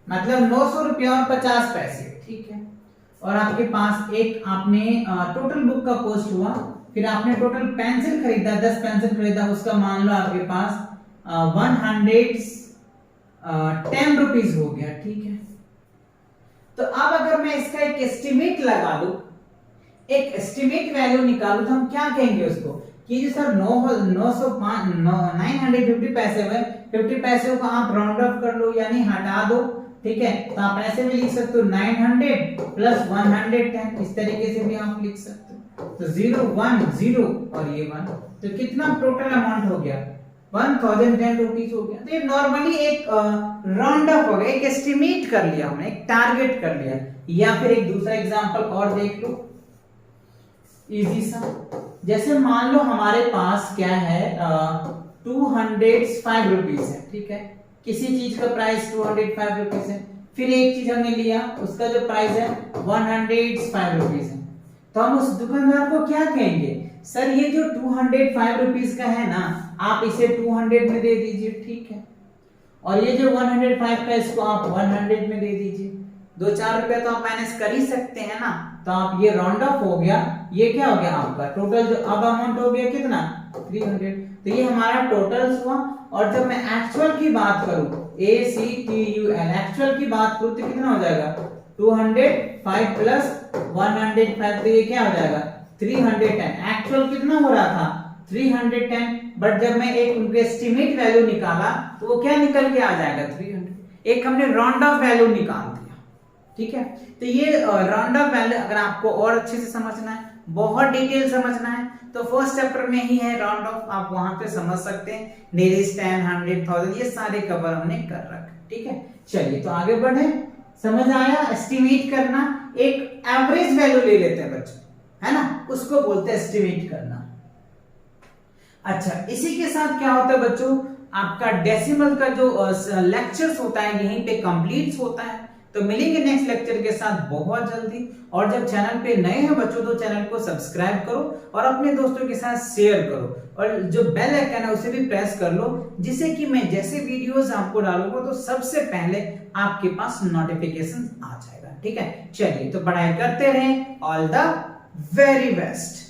मतलब 900 रुपया और 50 पैसे, ठीक है। और आपके पास एक आपने टोटल बुक का कॉस्ट हुआ, फिर आपने टोटल पेंसिल खरीदा, 10 पेंसिल खरीदा, उसका मान लो आपके पास 110 रुपीज हो गया, ठीक है। तो अब अगर मैं इसका एक एस्टिमेट लगा दूं, एक एस्टिमेट वैल्यू निकालूं, तो हम क्या कहेंगे उसको कि जी सर 950 पैसे हुए, 50 पैसे को आप राउंड ऑफ कर लो यानी हटा दो, ठीक है। तो आप ऐसे भी लिख सकते हो 900 प्लस 110, इस तरीके से भी आप लिख सकते हो। तो 0 1 0 और ये 1, तो कितना टोटल अमाउंट हो गया, 1010 रुपीज हो गया। तो ये नॉर्मली एक राउंड ऑफ हो गया, एक एस्टिमेट कर लिया हमने, एक टारगेट कर लिया। या फिर एक दूसरा एग्जांपल और देख लो, इजी सा। जैसे मान लो हमारे पास क्या है 205 रुपीज है, ठीक है। किसी चीज का प्राइस 205 रुपीज है, फिर एक चीज हमने लिया उसका जो प्राइस है 105 रुपीज है। तो हम उस दुकानदार को क्या कहेंगे, सर ये जो 205 रुपीज का है ना, आप इसे 200 में दे दीजिए, ठीक है। और ये जो 105 का इसको आप 100 में दे दीजिए। 2-4 रुपया तो आप माइनस कर ही सकते हैं ना। तो आप ये राउंड ऑफ हो गया, ये क्या हो गया आपका टोटल जो अब अमाउंट हो गया कितना 300। तो ये हमारा टोटल्स हुआ। और जब मैं एक्चुअल की बात करूं, ACTUL एक्चुअल की बात करूं तो कितना हो जाएगा 205 प्लस 105, तो ये क्या हो जाएगा 310। एक्चुअल कितना हो रहा था 310, बट जब मैं एक एस्टिमेट वैल्यू निकाला तो वो क्या निकल के आ जाएगा 300। एक हमने राउंड ऑफ वैल्यू निकाल दिया, ठीक है। तो ये राउंड ऑफ वैल्यू अगर आपको और अच्छे से समझना है, बहुत डिटेल समझना है, तो फर्स्ट चैप्टर में ही है राउंड ऑफ, आप वहां पे समझ सकते हैं। नेरिस 10 100 1000 ये सारे कवर हमने कर रखे, ठीक है। चलिए तो आगे बढ़े, समझ आया। एस्टिमेट करना, एक एवरेज वैल्यू ले लेते हैं बच्चों, है ना, उसको बोलते हैं एस्टिमेट करना। अच्छा, इसी के साथ क्या होता है बच्चों, आपका डेसिमल का जो लेक्चर्स होता है यहीं पे कंप्लीट होता है। तो मिलेंगे नेक्स्ट लेक्चर के साथ बहुत जल्दी। और जब चैनल पे नए हैं बच्चों तो चैनल को सब्सक्राइब करो और अपने दोस्तों के साथ शेयर करो, और जो बेल आइकन है उसे भी प्रेस कर लो, जिससे कि मैं जैसे वीडियोस आपको डालूंगा तो सबसे पहले आपके पास नोटिफिकेशन आ जाएगा, ठीक है। चलिए तो पढ़ाई करते रहें, ऑल द वेरी बेस्ट।